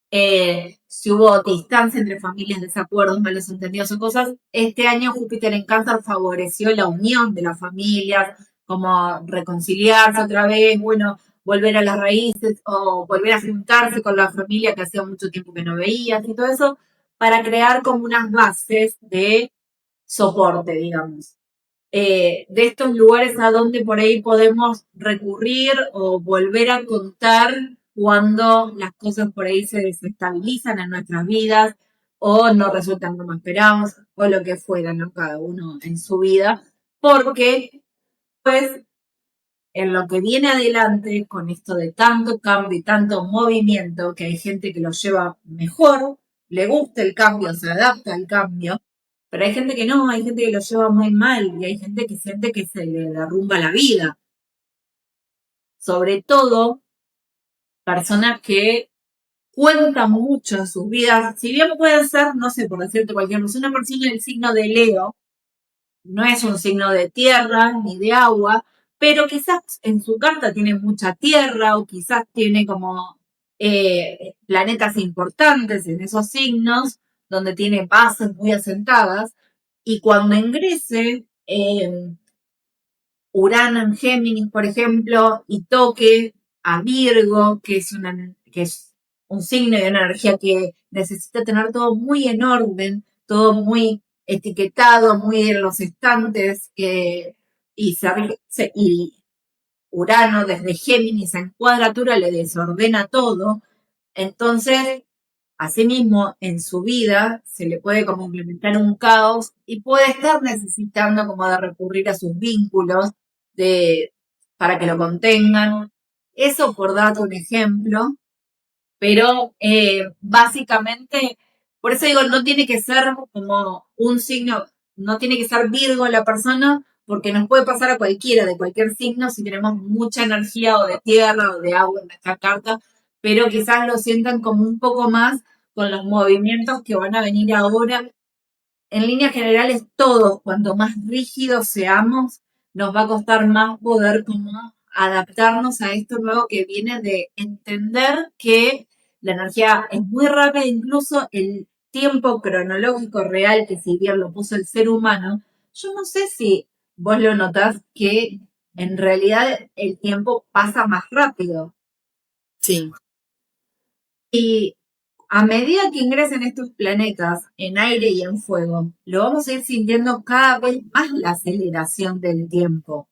A: si hubo distancia entre familias, desacuerdos, malos entendidos o cosas, este año Júpiter en Cáncer favoreció la unión de las familias, como reconciliarse otra vez, bueno, volver a las raíces o volver a juntarse con la familia que hacía mucho tiempo que no veías y todo eso, para crear como unas bases de soporte, digamos. De estos lugares a donde por ahí podemos recurrir o volver a contar cuando las cosas por ahí se desestabilizan en nuestras vidas o no resultan como esperamos o lo que fuera, ¿no? Cada uno en su vida, porque pues en lo que viene adelante con esto de tanto cambio y tanto movimiento, que hay gente que lo lleva mejor, le gusta el cambio, se adapta al cambio, pero hay gente que no, hay gente que lo lleva muy mal y hay gente que siente que se le derrumba la vida. Sobre todo personas que cuentan mucho en sus vidas, si bien pueden ser, no sé, por decirte cualquier cosa, una persona del signo de Leo, no es un signo de tierra ni de agua, pero quizás en su carta tiene mucha tierra o quizás tiene como planetas importantes en esos signos, donde tiene bases muy asentadas, y cuando ingrese Urano en Géminis, por ejemplo, y toque a Virgo, que es un signo de una energía que necesita tener todo muy en orden, todo muy etiquetado, muy en los estantes, y Urano desde Géminis en cuadratura le desordena todo. Entonces, asimismo, en su vida se le puede como implementar un caos y puede estar necesitando como de recurrir a sus vínculos de, para que lo contengan. Eso por darte un ejemplo, pero básicamente, por eso digo, no tiene que ser como un signo, no tiene que ser Virgo la persona, porque nos puede pasar a cualquiera, de cualquier signo, si tenemos mucha energía o de tierra o de agua en nuestra carta, pero quizás lo sientan como un poco más con los movimientos que van a venir ahora. En líneas generales, todos, cuanto más rígidos seamos, nos va a costar más poder como adaptarnos a esto nuevo que viene de entender que la energía es muy rápida, incluso el tiempo cronológico real, que si bien lo puso el ser humano, yo no sé si vos lo notás que en realidad el tiempo pasa más rápido.
B: Sí.
A: Y a medida que ingresen estos planetas en aire y en fuego, lo vamos a ir sintiendo cada vez más la aceleración del tiempo.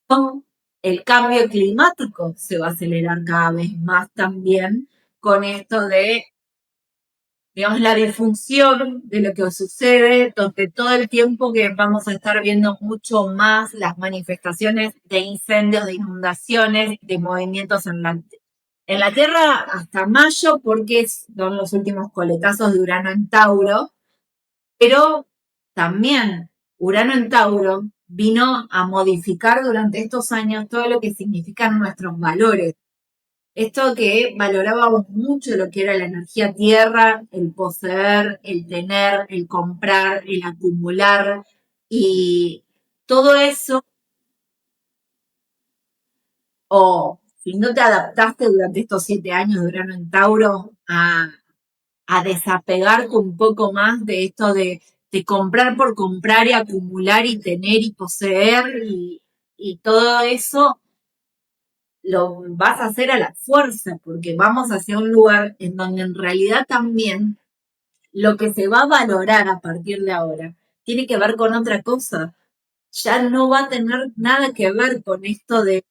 A: Con el cambio climático se va a acelerar cada vez más también con esto de, digamos, la disfunción de lo que sucede, donde todo el tiempo que vamos a estar viendo mucho más las manifestaciones de incendios, de inundaciones, de movimientos en la Tierra hasta mayo, porque son los últimos coletazos de Urano en Tauro, pero también Urano en Tauro vino a modificar durante estos años todo lo que significan nuestros valores. Esto que valorábamos mucho lo que era la energía tierra, el poseer, el tener, el comprar, el acumular, y todo eso, o si no te adaptaste durante estos 7 años de Urano en Tauro a desapegarte un poco más de esto de comprar por comprar y acumular y tener y poseer y todo eso lo vas a hacer a la fuerza, porque vamos hacia un lugar en donde en realidad también lo que se va a valorar a partir de ahora tiene que ver con otra cosa. Ya no va a tener nada que ver con esto de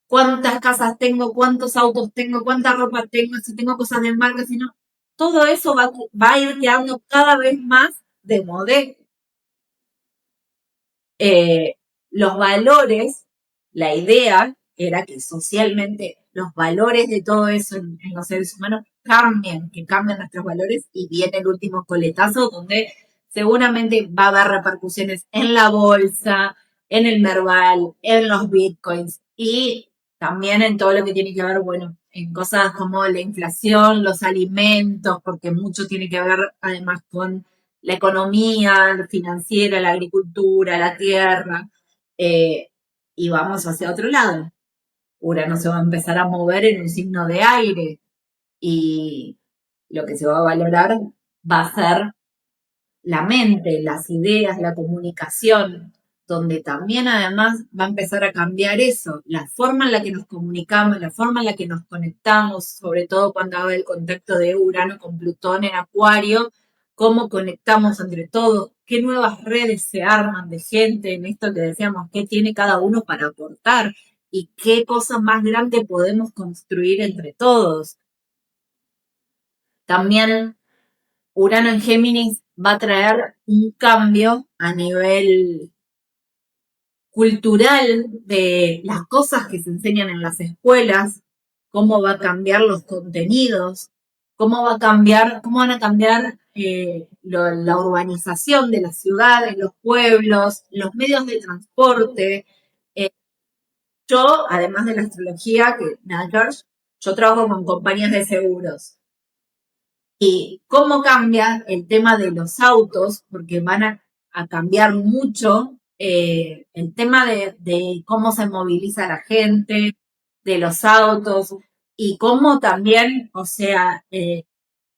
A: cuántas casas tengo, cuántos autos tengo, cuánta ropa tengo, si tengo cosas de marca, si no. Todo eso va a ir quedando cada vez más de modé. eh, los valores, la idea era que socialmente los valores de todo eso en los seres humanos cambien, que cambien nuestros valores y viene el último coletazo donde seguramente va a haber repercusiones en la bolsa, en el Merval, en los bitcoins y también en todo lo que tiene que ver, bueno, en cosas como la inflación, los alimentos, porque mucho tiene que ver además con la economía financiera, la agricultura, la tierra, eh, y vamos hacia otro lado. Urano se va a empezar a mover en un signo de aire y lo que se va a valorar va a ser la mente, las ideas, la comunicación, donde también además va a empezar a cambiar eso, la forma en la que nos comunicamos, la forma en la que nos conectamos, sobre todo cuando haga el contacto de Urano con Plutón en Acuario, cómo conectamos entre todos, qué nuevas redes se arman de gente en esto que decíamos, qué tiene cada uno para aportar y qué cosa más grande podemos construir entre todos. También Urano en Géminis va a traer un cambio a nivel cultural de las cosas que se enseñan en las escuelas, cómo va a cambiar los contenidos, cómo van a cambiar la urbanización de las ciudades, los pueblos, los medios de transporte. Eh, yo, además de la astrología, que nada, George, yo trabajo con compañías de seguros. Y cómo cambia el tema de los autos, porque van a cambiar mucho el tema de cómo se moviliza la gente, de los autos, y cómo también, o sea,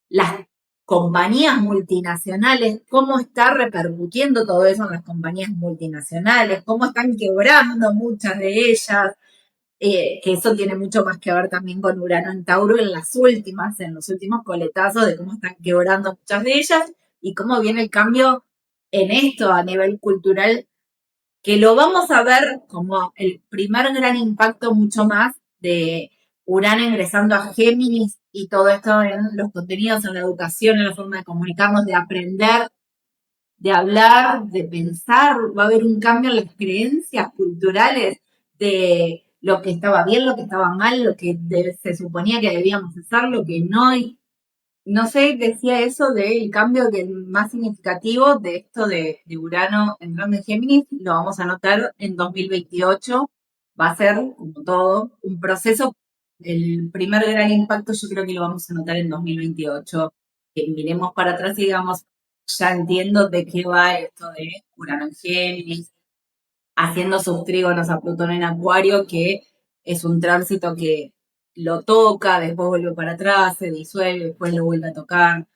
A: las compañías multinacionales, cómo está repercutiendo todo eso en las compañías multinacionales, cómo están quebrando muchas de ellas, que eso tiene mucho más que ver también con Urano en Tauro en los últimos coletazos de cómo están quebrando muchas de ellas y cómo viene el cambio en esto a nivel cultural, que lo vamos a ver como el primer gran impacto mucho más de Urano ingresando a Géminis y todo esto en los contenidos, en la educación, en la forma de comunicarnos, de aprender, de hablar, de pensar, va a haber un cambio en las creencias culturales de lo que estaba bien, lo que estaba mal, lo que se suponía que debíamos hacer, lo que no. Y no sé, decía eso del cambio que el más significativo de esto de Urano entrando en Géminis, lo vamos a notar en 2028. Va a ser, como todo, un proceso. El primer gran impacto yo creo que lo vamos a notar en 2028. Que miremos para atrás y digamos, ya entiendo de qué va esto de Urano en Géminis, haciendo sus trígonos a Plutón en Acuario, que es un tránsito que lo toca, después vuelve para atrás, se disuelve, después lo vuelve a tocar.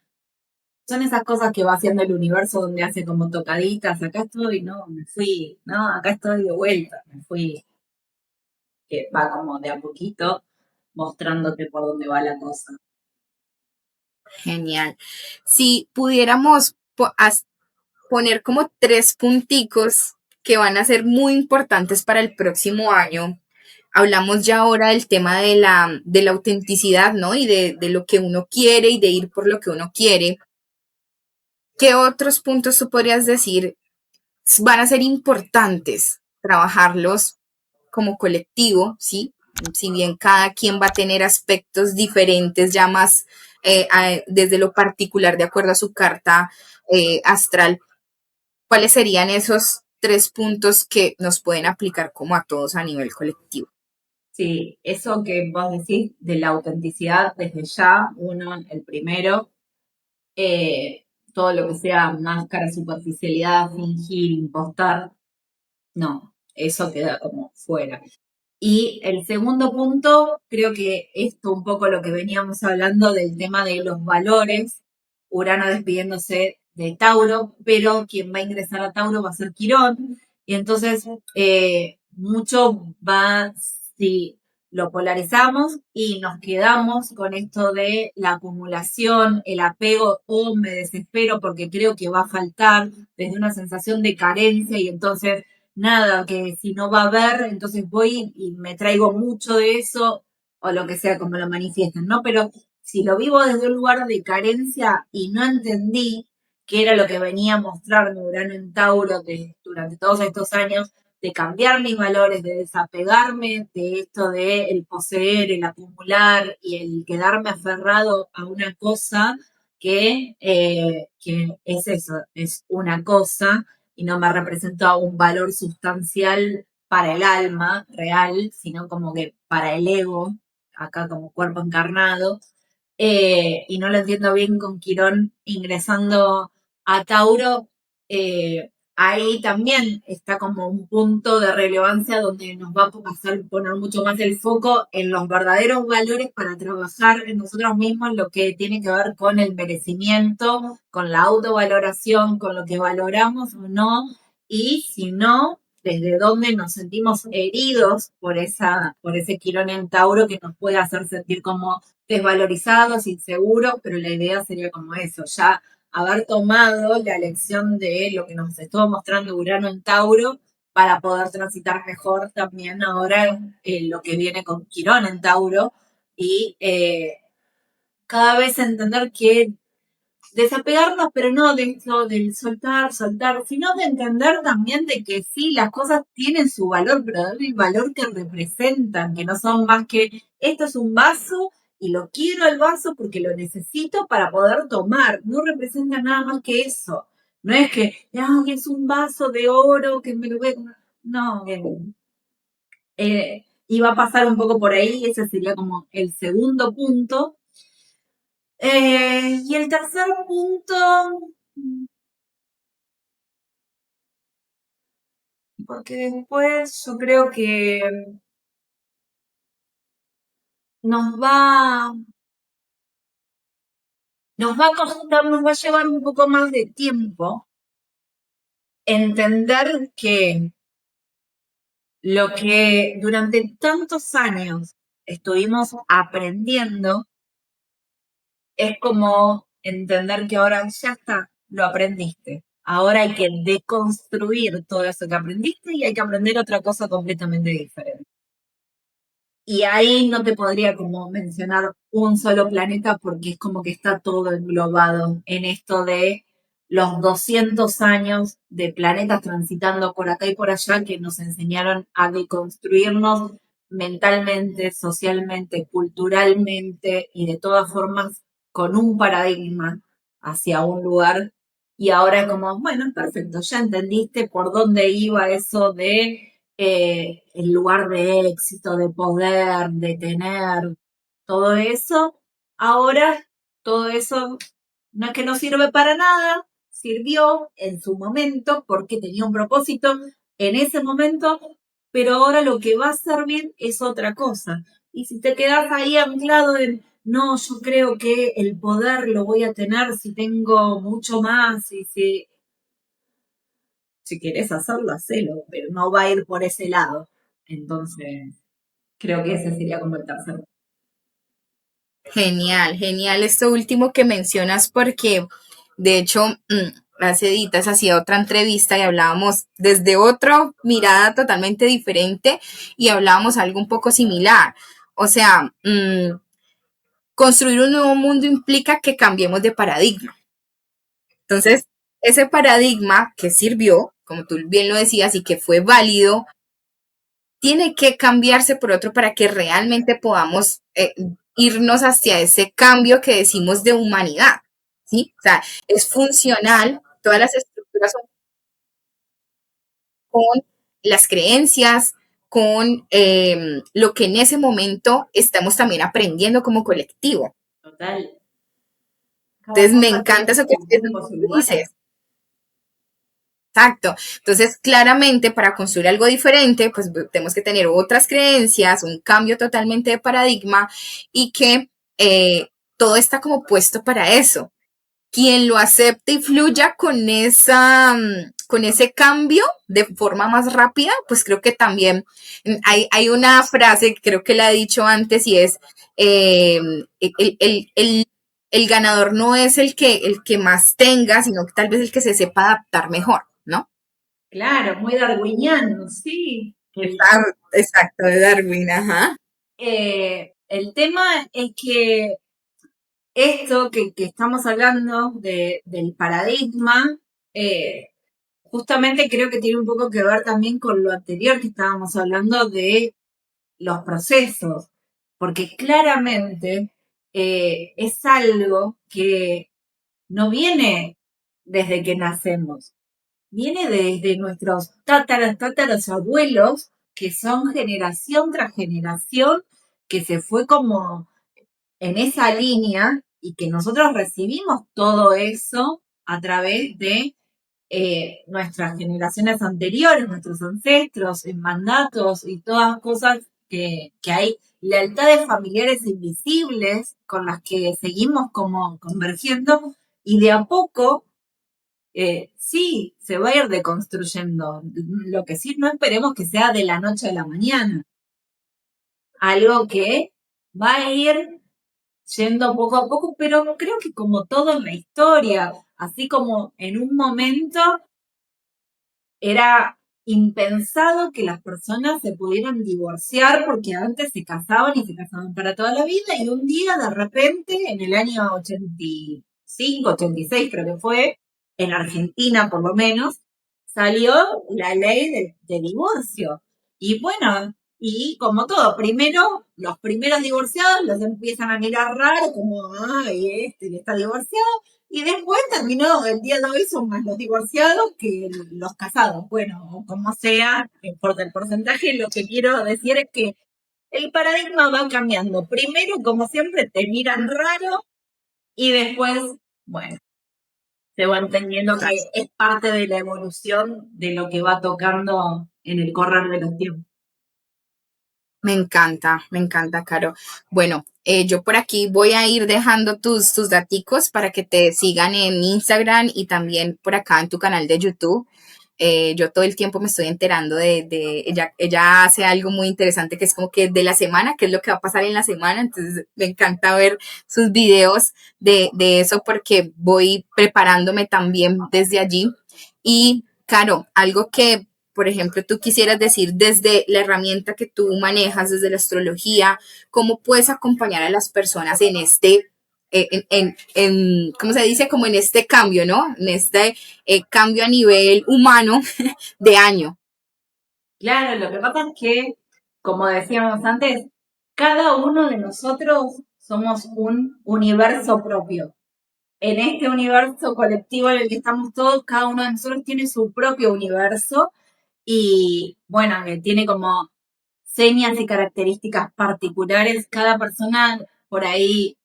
A: Son esas cosas que va haciendo el universo donde hace como tocaditas, acá estoy, no, me fui, no, acá estoy de vuelta, me fui, que va como de a poquito mostrándote por dónde va la cosa.
B: Genial. Si pudiéramos poner como tres punticos que van a ser muy importantes para el próximo año. Hablamos ya ahora del tema de la autenticidad, ¿no? Y de lo que uno quiere y de ir por lo que uno quiere. ¿Qué otros puntos tú podrías decir van a ser importantes trabajarlos como colectivo, ¿sí? Si bien cada quien va a tener aspectos diferentes, ya más desde lo particular, de acuerdo a su carta astral, ¿cuáles serían esos tres puntos que nos pueden aplicar como a todos a nivel colectivo?
A: Sí, eso que vos decís de la autenticidad desde ya, uno, el primero, todo lo que sea máscara, superficialidad, fingir, impostar, no, eso queda como fuera. Y el segundo punto, creo que esto un poco lo que veníamos hablando del tema de los valores, Urano despidiéndose de Tauro, pero quien va a ingresar a Tauro va a ser Quirón, y entonces mucho va, si lo polarizamos y nos quedamos con esto de la acumulación, el apego o me desespero porque creo que va a faltar desde una sensación de carencia y entonces nada, que si no va a haber, entonces voy y me traigo mucho de eso, o lo que sea, como lo manifiestan, ¿no? Pero si lo vivo desde un lugar de carencia y no entendí qué era lo que venía a mostrarme Urano en Tauro durante todos estos años, de cambiar mis valores, de desapegarme de esto de el poseer, el acumular y el quedarme aferrado a una cosa que es eso, es una cosa y no me representa un valor sustancial para el alma real, sino como que para el ego, acá como cuerpo encarnado. Y no lo entiendo bien con Quirón ingresando a Tauro. Ahí también está como un punto de relevancia donde nos va a hacer poner mucho más el foco en los verdaderos valores para trabajar en nosotros mismos, lo que tiene que ver con el merecimiento, con la autovaloración, con lo que valoramos o no, y si no, desde dónde nos sentimos heridos por ese Quirón en Tauro que nos puede hacer sentir como desvalorizados, inseguros, pero la idea sería como eso, ya haber tomado la lección de lo que nos estuvo mostrando Urano en Tauro para poder transitar mejor también ahora lo que viene con Quirón en Tauro y cada vez entender que desapegarnos, pero no de esto del soltar, sino de entender también de que sí, las cosas tienen su valor, pero darle el valor que representan, que no son más que esto es un vaso y lo quiero el vaso porque lo necesito para poder tomar, no representa nada más que eso. No es que, ay, es un vaso de oro que me lo voy a comer. No, iba a pasar un poco por ahí, ese sería como el segundo punto. Y el tercer punto, porque después yo creo que nos va, nos va a costar, nos va a llevar un poco más de tiempo entender que lo que durante tantos años estuvimos aprendiendo es como entender que ahora ya está, lo aprendiste. Ahora hay que deconstruir todo eso que aprendiste y hay que aprender otra cosa completamente diferente. Y ahí no te podría como mencionar un solo planeta porque es como que está todo englobado en esto de los 200 años de planetas transitando por acá y por allá que nos enseñaron a deconstruirnos mentalmente, socialmente, culturalmente y de todas formas con un paradigma hacia un lugar. Y ahora es como, bueno, perfecto, ya entendiste por dónde iba eso de el lugar de éxito, de poder, de tener, todo eso, ahora todo eso no es que no sirve para nada, sirvió en su momento porque tenía un propósito en ese momento, pero ahora lo que va a servir es otra cosa. Y si te quedas ahí anclado en, no, yo creo que el poder lo voy a tener si tengo mucho más y si quieres hacerlo, hacelo, pero no va a ir por ese lado. Entonces, creo que ese sería como el tercer.
B: Genial, genial esto último que mencionas porque de hecho hace días hacía otra entrevista y hablábamos desde otra mirada totalmente diferente y hablábamos algo un poco similar. O sea, construir un nuevo mundo implica que cambiemos de paradigma. Entonces, ese paradigma que sirvió, como tú bien lo decías, y que fue válido, tiene que cambiarse por otro para que realmente podamos irnos hacia ese cambio que decimos de humanidad, ¿sí? O sea, es funcional, todas las estructuras son con las creencias, con lo que en ese momento estamos también aprendiendo como colectivo.
A: Total. Cada
B: Entonces, me
A: cosa
B: encanta
A: tiene
B: eso
A: su
B: que
A: tiempo, su
B: tú
A: lugar.
B: dices. Exacto. Entonces, claramente, para construir algo diferente, pues tenemos que tener otras creencias, un cambio totalmente de paradigma y que todo está como puesto para eso. Quien lo acepte y fluya con con ese cambio de forma más rápida, pues creo que también hay una frase que creo que la he dicho antes y es eh, el, el, el, el ganador no es el que más tenga, sino que tal vez el que se sepa adaptar mejor, ¿no?
A: Claro, muy darwiniano, sí.
B: Exacto, de Darwin, ajá.
A: El tema es que esto que estamos hablando del paradigma, eh, justamente creo que tiene un poco que ver también con lo anterior que estábamos hablando de los procesos, porque claramente es algo que no viene desde que nacemos, viene desde nuestros tátaros abuelos, que son generación tras generación, que se fue como en esa línea y que nosotros recibimos todo eso a través de nuestras generaciones anteriores, nuestros ancestros, en mandatos y todas cosas que hay, lealtades familiares invisibles con las que seguimos como convergiendo y de a poco sí se va a ir deconstruyendo. Lo que sí no esperemos que sea de la noche a la mañana. Algo que va a ir yendo poco a poco, pero creo que como todo en la historia, así como en un momento era impensado que las personas se pudieran divorciar porque antes se casaban y se casaban para toda la vida y un día de repente en el año 86 85, 86 creo que fue, en Argentina por lo menos, salió la ley de divorcio. Y bueno, y como todo, primero, los primeros divorciados los empiezan a mirar raro, como, ay, este está divorciado, y después terminó, el día de hoy son más los divorciados que los casados. Bueno, o como sea, no importa el porcentaje, lo que quiero decir es que el paradigma va cambiando. Primero, como siempre, te miran raro y después, bueno, se va entendiendo que es parte de la evolución de lo que va tocando en el correr de los tiempos.
B: Me encanta, Caro. Bueno, yo por aquí voy a ir dejando tus daticos para que te sigan en Instagram y también por acá en tu canal de YouTube. Yo todo el tiempo me estoy enterando ella hace algo muy interesante que es como que de la semana, qué es lo que va a pasar en la semana, entonces me encanta ver sus videos de eso porque voy preparándome también desde allí. Y, Caro, algo que por ejemplo, tú quisieras decir desde la herramienta que tú manejas, desde la astrología, cómo puedes acompañar a las personas en ¿cómo se dice? Como en este cambio, ¿no? En este cambio a nivel humano de año.
A: Claro, lo que pasa es que, como decíamos antes, cada uno de nosotros somos un universo propio. En este universo colectivo en el que estamos todos, cada uno de nosotros tiene su propio universo y, bueno, que tiene como señas y características particulares. Cada persona por ahí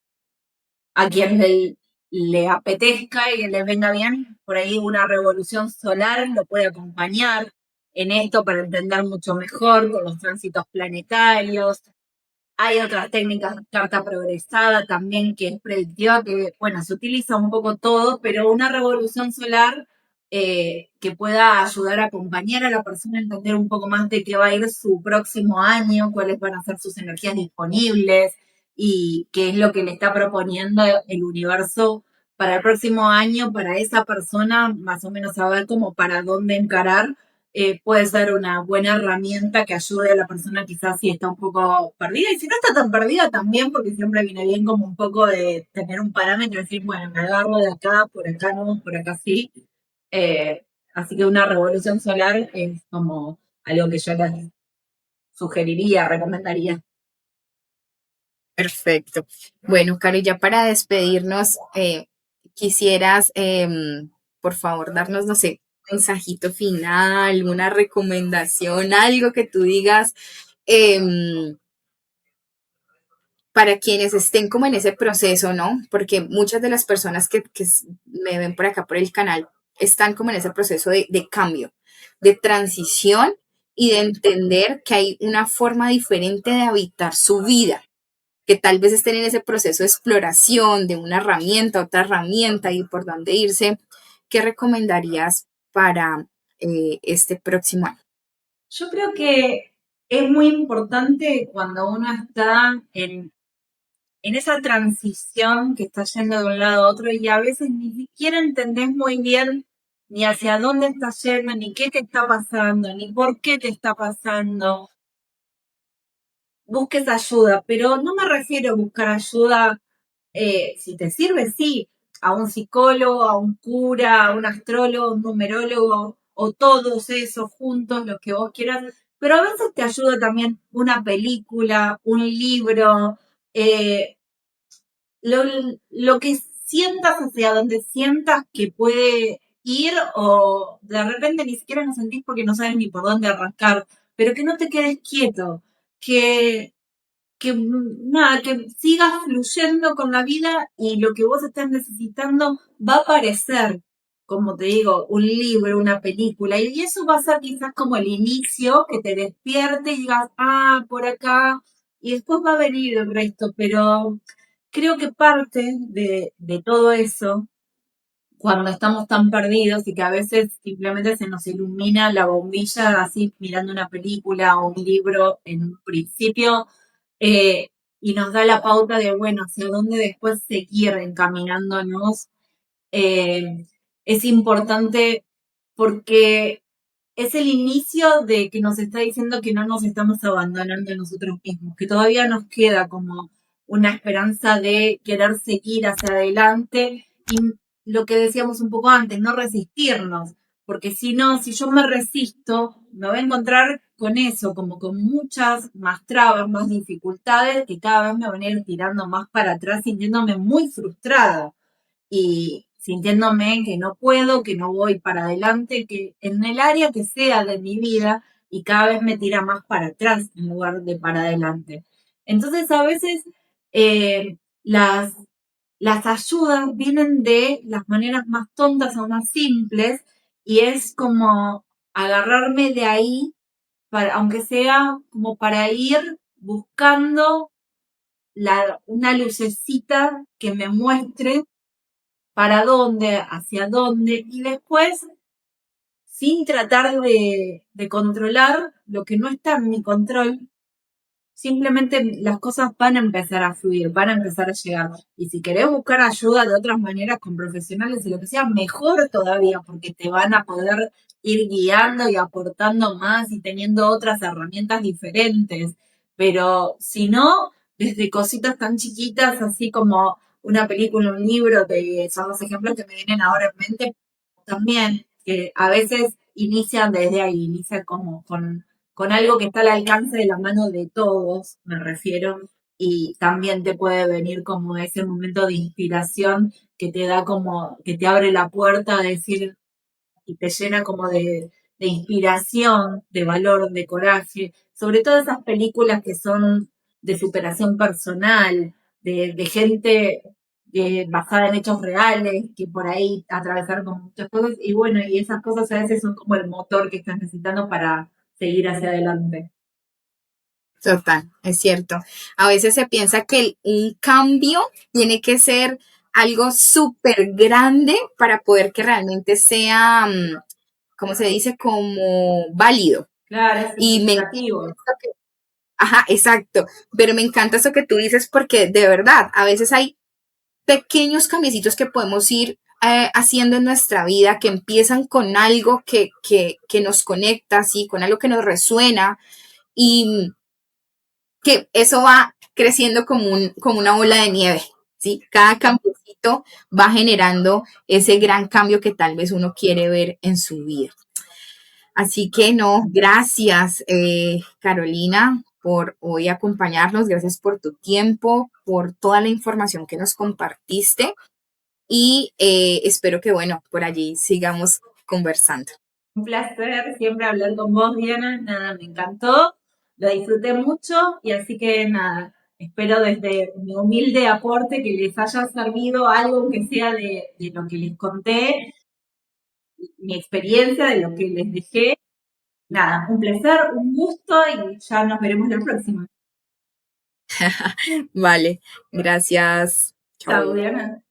A: a quien le apetezca y le venga bien, por ahí una revolución solar lo puede acompañar en esto para entender mucho mejor con los tránsitos planetarios. Hay otras técnicas, carta progresada también, que es predictiva, que, bueno, se utiliza un poco todo, pero una revolución solar que pueda ayudar a acompañar a la persona a entender un poco más de qué va a ir su próximo año, cuáles van a ser sus energías disponibles y qué es lo que le está proponiendo el universo para el próximo año, para esa persona, más o menos saber cómo para dónde encarar puede ser una buena herramienta que ayude a la persona quizás si está un poco perdida. Y si no está tan perdida también, porque siempre viene bien como un poco de tener un parámetro y decir, bueno, me agarro de acá, no, por acá sí. Así que una revolución solar es como algo que yo les sugeriría, recomendaría.
B: Perfecto. Bueno, Cari, ya para despedirnos, quisieras, por favor, darnos, no sé, un mensajito final, una recomendación, algo que tú digas em, para quienes estén como en ese proceso, ¿no? Porque muchas de las personas que me ven por acá por el canal están como en ese proceso de cambio, de transición y de entender que hay una forma diferente de habitar su vida, que tal vez estén en ese proceso de exploración de una herramienta, otra herramienta y por dónde irse. ¿Qué recomendarías para este próximo año?
A: Yo creo que es muy importante cuando uno está en esa transición que está yendo de un lado a otro y a veces ni siquiera entendés muy bien ni hacia dónde estás yendo, ni qué te está pasando, ni por qué te está pasando. Busques ayuda, pero no me refiero a buscar ayuda, si te sirve, sí, a un psicólogo, a un cura, a un astrólogo, a un numerólogo, o todos esos juntos, los que vos quieras, pero a veces te ayuda también una película, un libro, eh, lo, lo que sientas hacia donde sientas que puede ir o de repente ni siquiera lo sentís porque no sabes ni por dónde arrancar, pero que no te quedes quieto, que, que nada, que sigas fluyendo con la vida y lo que vos estés necesitando va a aparecer, como te digo, un libro, una película, y eso va a ser quizás como el inicio, que te despierte y digas, por acá, y después va a venir el resto, pero creo que parte de todo eso, cuando estamos tan perdidos y que a veces simplemente se nos ilumina la bombilla así mirando una película o un libro en un principio eh, y nos da la pauta de, bueno, hacia dónde después seguir encaminándonos, eh, es importante porque es el inicio de que nos está diciendo que no nos estamos abandonando a nosotros mismos, que todavía nos queda como una esperanza de querer seguir hacia adelante y lo que decíamos un poco antes, no resistirnos, porque si no, si yo me resisto, me voy a encontrar con eso, como con muchas más trabas, más dificultades, que cada vez me van a ir tirando más para atrás, sintiéndome muy frustrada y sintiéndome que no puedo, que no voy para adelante, que en el área que sea de mi vida y cada vez me tira más para atrás en lugar de para adelante. Entonces a veces eh, las, las ayudas vienen de las maneras más tontas o más simples y es como agarrarme de ahí, para, aunque sea como para ir buscando una lucecita que me muestre para dónde, hacia dónde, y después, sin tratar de controlar lo que no está en mi control, simplemente las cosas van a empezar a fluir, van a empezar a llegar. Y si querés buscar ayuda de otras maneras con profesionales y lo que sea, mejor todavía, porque te van a poder ir guiando y aportando más y teniendo otras herramientas diferentes. Pero si no, desde cositas tan chiquitas, así como una película, un libro, son los ejemplos que me vienen ahora en mente, también, que a veces inician desde ahí, inician como con algo que está al alcance de la mano de todos, me refiero, y también te puede venir como ese momento de inspiración que te da como, que te abre la puerta a decir, y te llena como de inspiración, de valor, de coraje, sobre todo esas películas que son de superación personal, de gente basada en hechos reales, que por ahí atravesaron con muchas cosas, y bueno, y esas cosas a veces son como el motor que estás necesitando para seguir hacia adelante.
B: Total, es cierto. A veces se piensa que un cambio tiene que ser algo súper grande para poder que realmente sea, ¿cómo se dice? Como válido.
A: Claro, es
B: Y me encanta
A: significativo.
B: eso que, ajá, exacto. Pero me encanta eso que tú dices porque de verdad, a veces hay pequeños cambiecitos que podemos ir haciendo en nuestra vida que empiezan con algo que nos conecta, ¿sí? Con algo que nos resuena y que eso va creciendo como una bola de nieve, ¿sí? Cada cambiecito va generando ese gran cambio que tal vez uno quiere ver en su vida. Así que no, gracias Carolina por hoy acompañarnos, gracias por tu tiempo, por toda la información que nos compartiste y espero que, bueno, por allí sigamos conversando.
A: Un placer siempre hablar con vos, Diana. Nada, me encantó, lo disfruté mucho y así que nada, espero desde mi humilde aporte que les haya servido algo que sea de lo que les conté, mi experiencia, de lo que les dejé. Nada, un placer, un gusto y ya nos veremos la próxima.
B: Vale, gracias.
A: Chao,
B: Chao.
A: Diana.